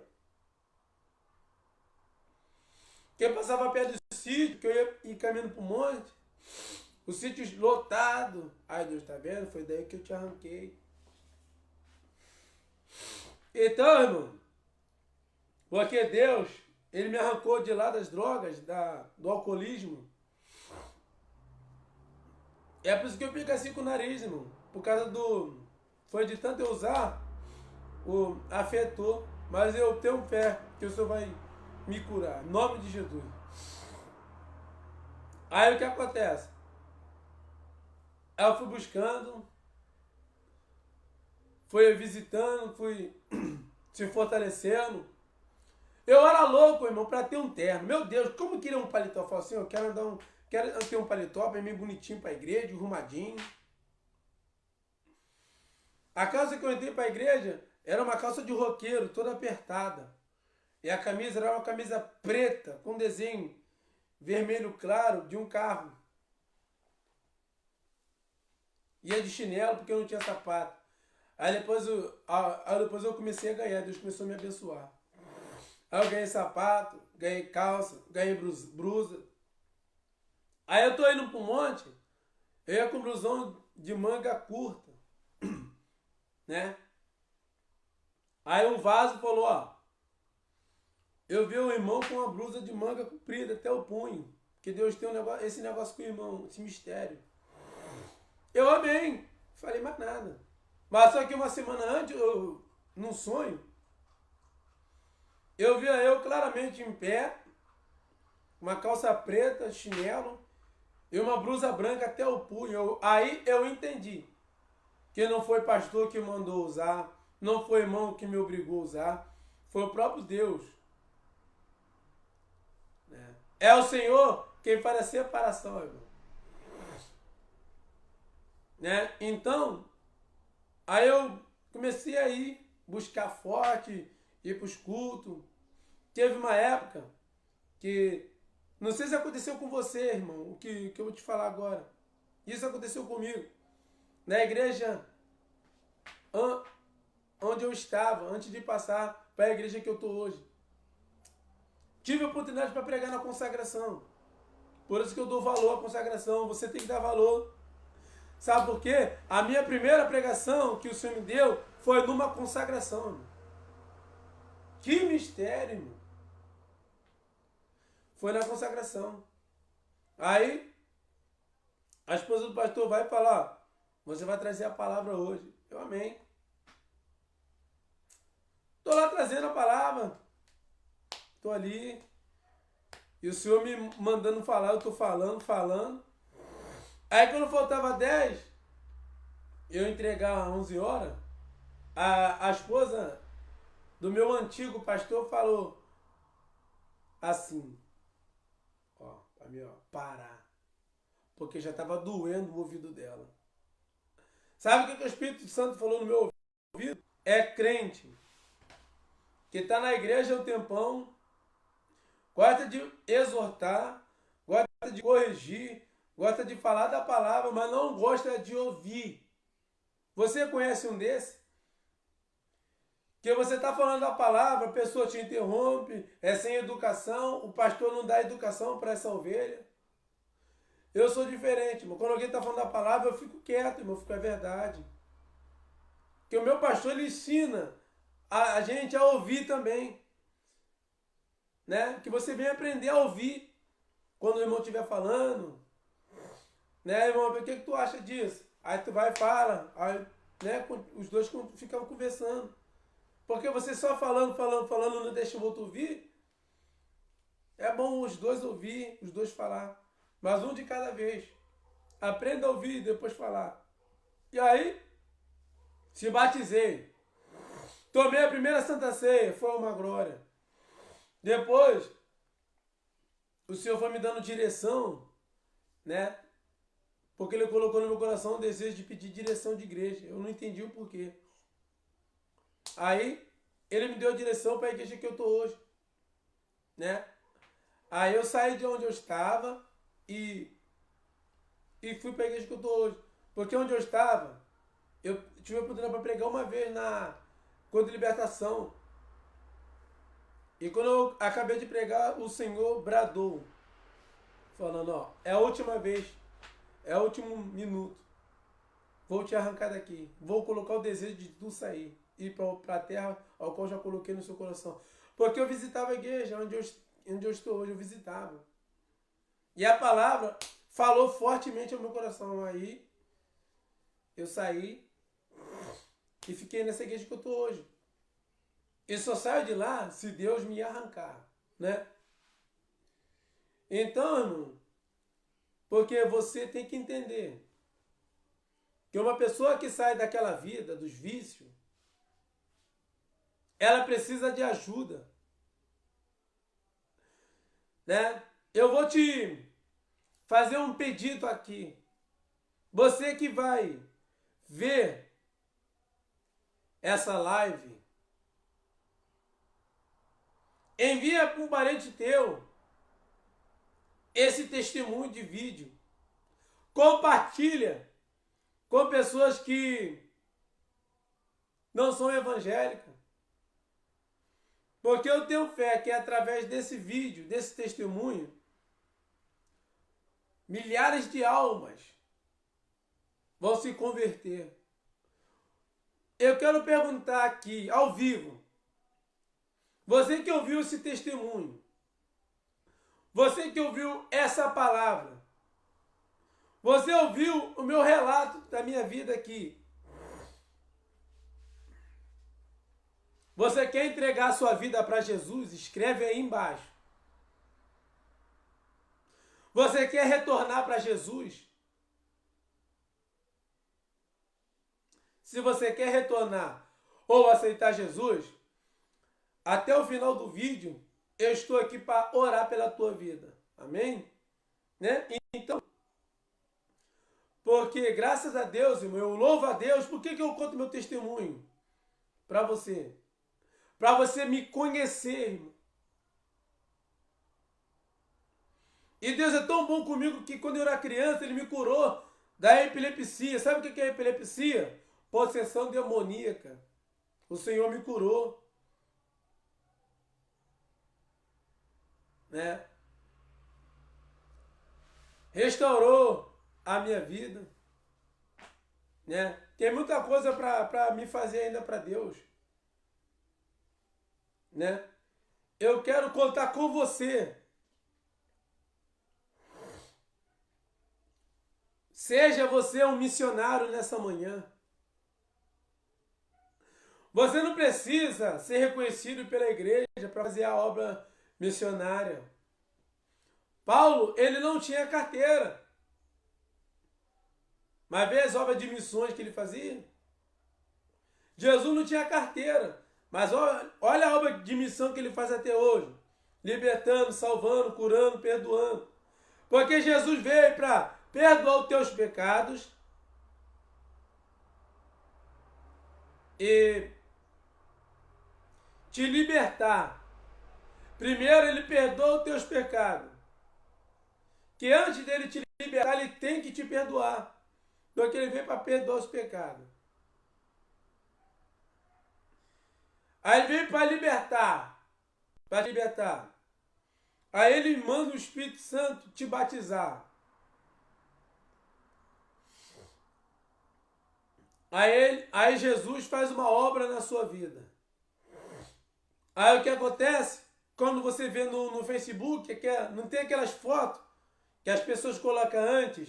Speaker 1: Que eu passava perto do sítio, que eu ia ir caminhando para o monte, o sítio lotado. Ai, Deus, tá vendo? Foi daí que eu te arranquei. Então, irmão, porque Deus, Ele me arrancou de lá das drogas, do alcoolismo. É por isso que eu fico assim com o nariz, irmão. Por causa do... Foi de tanto eu usar, afetou. Mas eu tenho fé que o Senhor vai me curar. Em nome de Jesus. Aí o que acontece? Aí eu fui buscando, fui visitando, fui se fortalecendo. Eu era louco, irmão, para ter um terno. Meu Deus, como eu queria um paletó? Eu falei assim, eu quero ter um paletó bem bonitinho para a igreja, arrumadinho. A calça que eu entrei para a igreja era uma calça de roqueiro, toda apertada. E a camisa era uma camisa preta, com desenho vermelho claro de um carro. Ia de chinelo porque eu não tinha sapato. Aí depois eu comecei a ganhar, Deus começou a me abençoar. Aí eu ganhei sapato, ganhei calça, ganhei blusa. Aí eu tô indo pro monte, eu ia com blusão de manga curta, né? Aí um vaso falou, ó, eu vi um irmão com uma blusa de manga comprida até o punho, que Deus tem esse negócio com o irmão, esse mistério. Eu amei, falei mais nada. Mas só que uma semana antes, num sonho, eu via eu claramente em pé, uma calça preta, chinelo, e uma blusa branca até o punho. Aí eu entendi que não foi pastor que mandou usar, não foi irmão que me obrigou a usar, foi o próprio Deus. É o Senhor quem faz a separação, irmão. Né? Então, aí eu comecei a ir buscar forte, ir para os cultos. Teve uma época que, não sei se aconteceu com você, irmão, o que eu vou te falar agora. Isso aconteceu comigo. Na igreja onde eu estava, antes de passar para a igreja que eu estou hoje. Tive a oportunidade para pregar na consagração. Por isso que eu dou valor à consagração. Você tem que dar valor. Sabe por quê? A minha primeira pregação que o Senhor me deu foi numa consagração, irmão. Que mistério, irmão. Foi na consagração. Aí, a esposa do pastor vai falar, você vai trazer a palavra hoje. Eu amém. Estou lá trazendo a palavra. Estou ali. E o Senhor me mandando falar, eu estou falando. Aí quando faltava 10, eu entregar às 11 horas, a esposa do meu antigo pastor falou assim, ó, pra mim, ó, parar. Porque já estava doendo o ouvido dela. Sabe o que o Espírito Santo falou no meu ouvido? É crente que está na igreja há um tempão, gosta de exortar, gosta de corrigir, gosta de falar da palavra, mas não gosta de ouvir. Você conhece um desse? Que você está falando da palavra, a pessoa te interrompe, é sem educação, o pastor não dá educação para essa ovelha. Eu sou diferente, irmão. Quando alguém está falando da palavra, eu fico quieto, irmão, fico é verdade. Que o meu pastor, ele ensina a gente a ouvir também. Né? Que você venha aprender a ouvir quando o irmão estiver falando. Né, irmão, o que tu acha disso? Aí tu vai e fala, aí, né, os dois ficam conversando. Porque você só falando, não deixa o outro ouvir. É bom os dois ouvir, os dois falar. Mas um de cada vez. Aprenda a ouvir e depois falar. E aí, se batizei. Tomei a primeira Santa Ceia, foi uma glória. Depois, o Senhor foi me dando direção, né? Porque Ele colocou no meu coração o desejo de pedir direção de igreja. Eu não entendi o porquê. Aí, Ele me deu a direção para a igreja que eu estou hoje, né? Aí eu saí de onde eu estava e fui para a igreja que eu estou hoje. Porque onde eu estava, eu tive a oportunidade para pregar uma vez na Contra Libertação. E quando eu acabei de pregar, o Senhor bradou, falando, ó, é a última vez, é o último minuto. Vou te arrancar daqui. Vou colocar o desejo de tu sair. Ir para a terra ao qual já coloquei no seu coração. Porque eu visitava a igreja, onde eu estou hoje, eu visitava. E a palavra falou fortemente ao meu coração. Aí eu saí e fiquei nessa igreja que eu estou hoje. E só saio de lá se Deus me arrancar, né? Então, irmão, porque você tem que entender que uma pessoa que sai daquela vida, dos vícios, ela precisa de ajuda, né? Eu vou te fazer um pedido aqui. Você que vai ver essa live, envia para um parente teu esse testemunho de vídeo. Compartilha com pessoas que não são evangélicas. Porque eu tenho fé que através desse vídeo, desse testemunho, milhares de almas vão se converter. Eu quero perguntar aqui, ao vivo, você que ouviu esse testemunho, você que ouviu essa palavra, você ouviu o meu relato da minha vida aqui, você quer entregar a sua vida para Jesus? Escreve aí embaixo. Você quer retornar para Jesus? Se você quer retornar ou aceitar Jesus, até o final do vídeo, eu estou aqui para orar pela tua vida. Amém? Né? Então, porque graças a Deus, irmão, eu louvo a Deus. Por que eu conto meu testemunho? Para você. Para você me conhecer, irmão. E Deus é tão bom comigo que quando eu era criança, Ele me curou da epilepsia. Sabe o que é epilepsia? Possessão demoníaca. O Senhor me curou. Né? Restaurou a minha vida. Né? Tem muita coisa para me fazer ainda para Deus. Né? Eu quero contar com você. Seja você um missionário nessa manhã. Você não precisa ser reconhecido pela igreja para fazer a obra missionária. Paulo, ele não tinha carteira. Mas vê as obras de missões que ele fazia? Jesus não tinha carteira. Mas olha a obra de missão que ele faz até hoje. Libertando, salvando, curando, perdoando. Porque Jesus veio para perdoar os teus pecados e te libertar. Primeiro ele perdoa os teus pecados. Que antes dele te libertar, ele tem que te perdoar. Porque ele veio para perdoar os pecados. Aí ele veio para libertar. Para libertar. Aí ele manda o Espírito Santo te batizar. Aí Jesus faz uma obra na sua vida. Aí o que acontece? Quando você vê no Facebook, não tem aquelas fotos que as pessoas colocam antes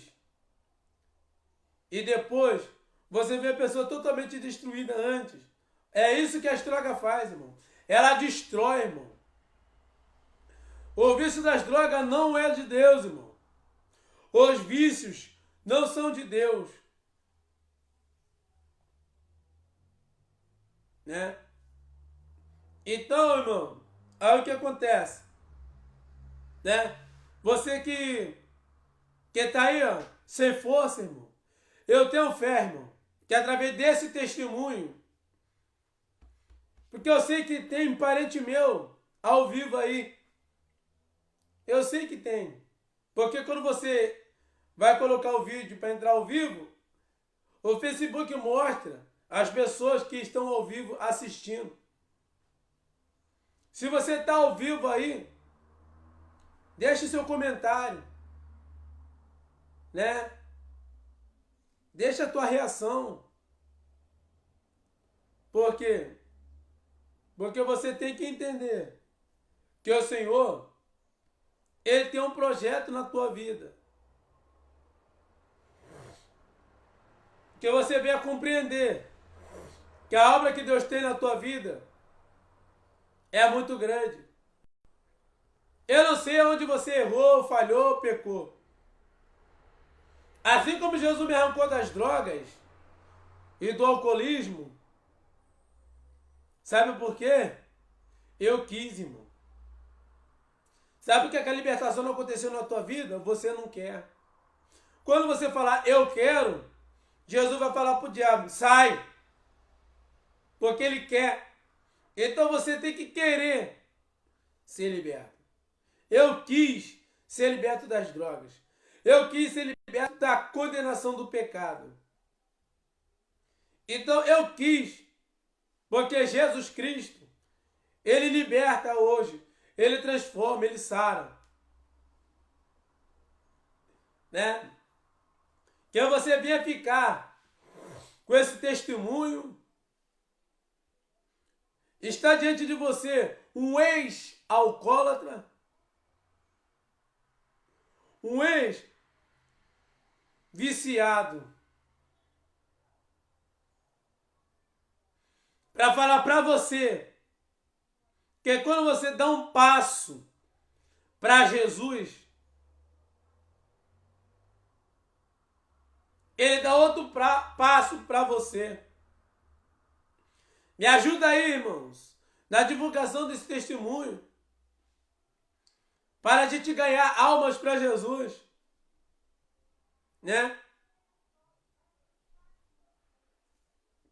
Speaker 1: e depois você vê a pessoa totalmente destruída antes. É isso que a droga faz, irmão. Ela destrói, irmão. O vício das drogas não é de Deus, irmão. Os vícios não são de Deus. Né? Então, irmão, aí o que acontece? Né? Você que tá aí, ó, sem força, irmão. Eu tenho fé, irmão, que através desse testemunho, porque eu sei que tem parente meu ao vivo aí. Eu sei que tem. Porque quando você vai colocar o vídeo para entrar ao vivo, o Facebook mostra as pessoas que estão ao vivo assistindo. Se você está ao vivo aí, deixe seu comentário, né? Deixa a tua reação. Por quê? Porque você tem que entender que o Senhor, Ele tem um projeto na tua vida. Que você venha compreender que a obra que Deus tem na tua vida é muito grande. Eu não sei onde você errou, falhou, pecou. Assim como Jesus me arrancou das drogas e do alcoolismo, sabe por quê? Eu quis, irmão. Sabe por que a libertação não aconteceu na tua vida? Você não quer. Quando você falar, eu quero, Jesus vai falar para o diabo, sai. Porque ele quer. Então você tem que querer ser liberto. Eu quis ser liberto das drogas. Eu quis ser liberto da condenação do pecado. Então eu quis, porque Jesus Cristo, Ele liberta hoje, Ele transforma, Ele sara. Né? Que você venha ficar com esse testemunho. Está diante de você um ex-alcoólatra, um ex-viciado, para falar para você que quando você dá um passo para Jesus, Ele dá outro passo para você. Me ajuda aí, irmãos, na divulgação desse testemunho, para a gente ganhar almas para Jesus, né?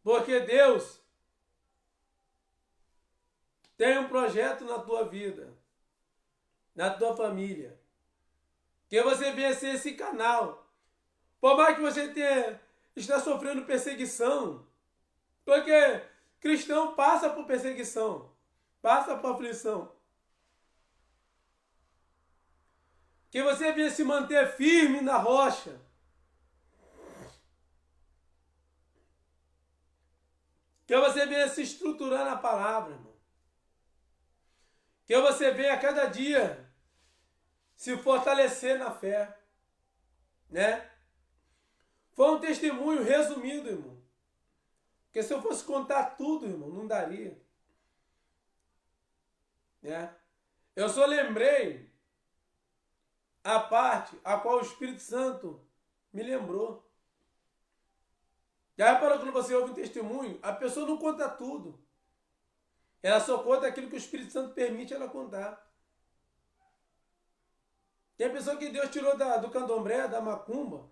Speaker 1: Porque Deus tem um projeto na tua vida, na tua família, que você venha ser esse canal. Por mais que você está sofrendo perseguição, porque cristão passa por perseguição, passa por aflição. Que você venha se manter firme na rocha. Que você venha se estruturar na palavra, irmão. Que você venha a cada dia se fortalecer na fé, né? Foi um testemunho resumido, irmão. Porque se eu fosse contar tudo, irmão, não daria. Né? Eu só lembrei a parte a qual o Espírito Santo me lembrou. Já reparou quando você ouve um testemunho, a pessoa não conta tudo. Ela só conta aquilo que o Espírito Santo permite ela contar. Tem pessoa que Deus tirou do candomblé, da macumba,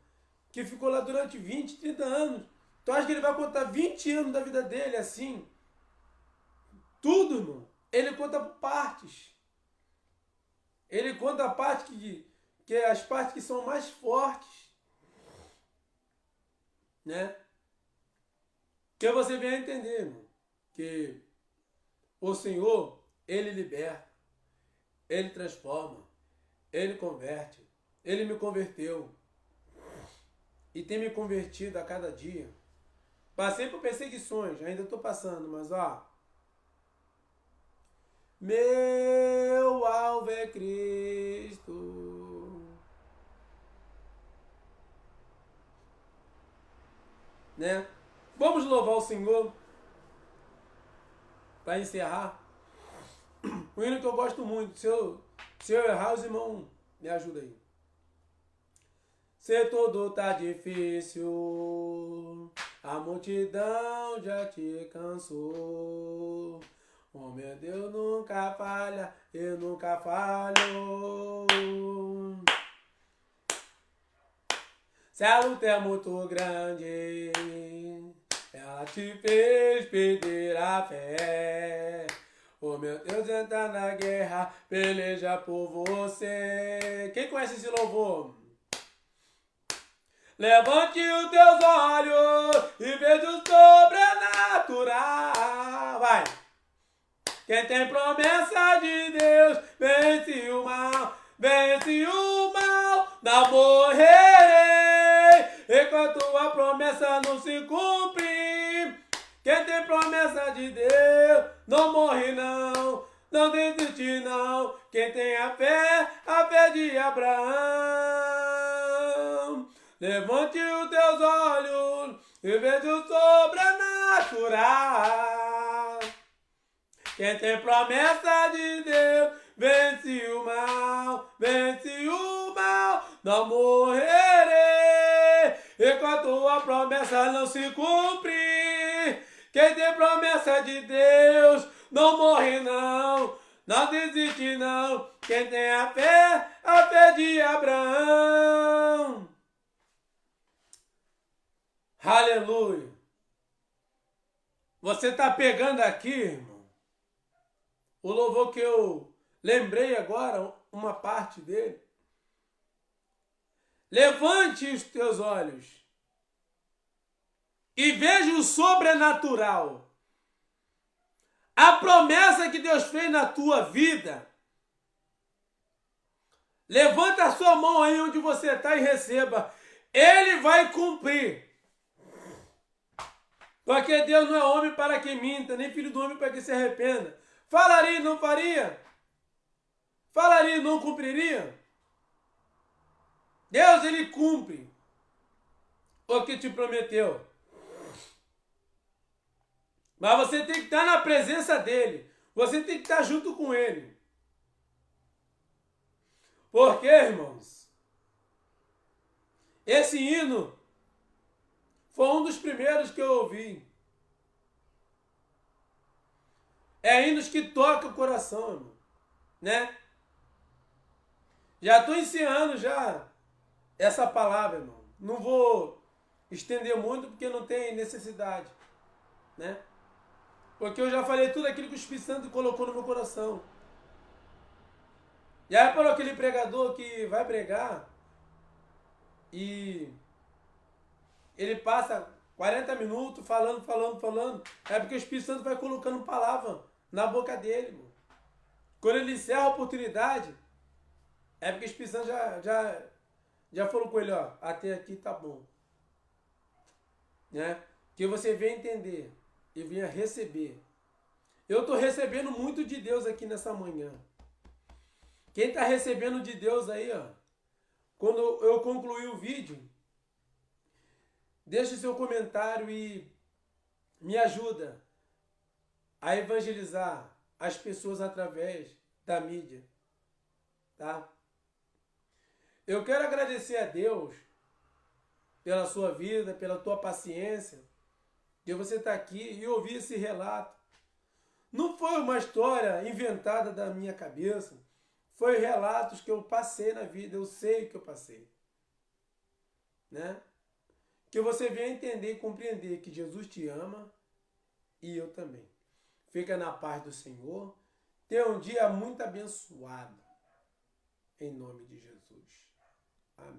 Speaker 1: que ficou lá durante 20, 30 anos. Tu acha que ele vai contar 20 anos da vida dele assim? Tudo, irmão. Ele conta por partes. Ele conta a parte que é as partes que são mais fortes. Né? Que você venha entender, irmão, que O Senhor, Ele liberta, Ele transforma, Ele converte. Ele me converteu e tem me convertido a cada dia. Passei por perseguições, ainda estou passando, mas ó. Meu alvo é Cristo. Né? Vamos louvar o Senhor para encerrar. Um hino que eu gosto muito. Se eu errar, os irmãos me ajudam aí. Se tudo tá difícil, a multidão já te cansou. Oh, meu Deus nunca falha, eu nunca falho. Se a luta é muito grande, ela te fez perder a fé. Oh, meu Deus, entra na guerra, peleja por você. Quem conhece esse louvor? Levante os teus olhos e veja o sobrenatural. Vai! Quem tem promessa de Deus, vence o mal, não morrerei, enquanto a promessa não se cumpre. Quem tem promessa de Deus, não morre não desiste não. Quem tem a fé de Abraão. Levante os teus olhos e veja o sobrenatural. Quem tem promessa de Deus, vence o mal, não morrerei, enquanto a promessa não se cumpre. Quem tem promessa de Deus, não morre não desiste não. Quem tem a fé de Abraão. Aleluia. Você está pegando aqui, irmão, o louvor que eu lembrei agora, uma parte dele. Levante os teus olhos e veja o sobrenatural. A promessa que Deus fez na tua vida. Levanta a sua mão aí onde você está e receba. Ele vai cumprir. Porque Deus não é homem para que minta, nem filho do homem para que se arrependa. Falaria e não faria? Falaria e não cumpriria? Deus, Ele cumpre o que te prometeu. Mas você tem que estar na presença dEle. Você tem que estar junto com Ele. Porque, irmãos, esse hino foi um dos primeiros que eu ouvi. É hinos que tocam o coração, irmão. Né? Já estou ensinando já essa palavra, irmão. Não vou estender muito porque não tem necessidade. Né? Porque eu já falei tudo aquilo que o Espírito Santo colocou no meu coração. E aí para aquele pregador que vai pregar e ele passa 40 minutos falando. É porque o Espírito Santo vai colocando palavra na boca dele, irmão. Quando ele encerra a oportunidade, é porque o Espírito Santo já falou com ele, ó, até aqui tá bom. Né? Que você venha entender e venha receber. Eu estou recebendo muito de Deus aqui nessa manhã. Quem está recebendo de Deus aí, ó, quando eu concluir o vídeo, deixe seu comentário e me ajuda a evangelizar as pessoas através da mídia, tá? Eu quero agradecer a Deus pela sua vida, pela tua paciência, de você estar aqui e ouvir esse relato. Não foi uma história inventada da minha cabeça, foi relatos que eu passei na vida, eu sei que eu passei, né? Que você venha entender e compreender que Jesus te ama e eu também. Fica na paz do Senhor. Tenha um dia muito abençoado. Em nome de Jesus. Amém.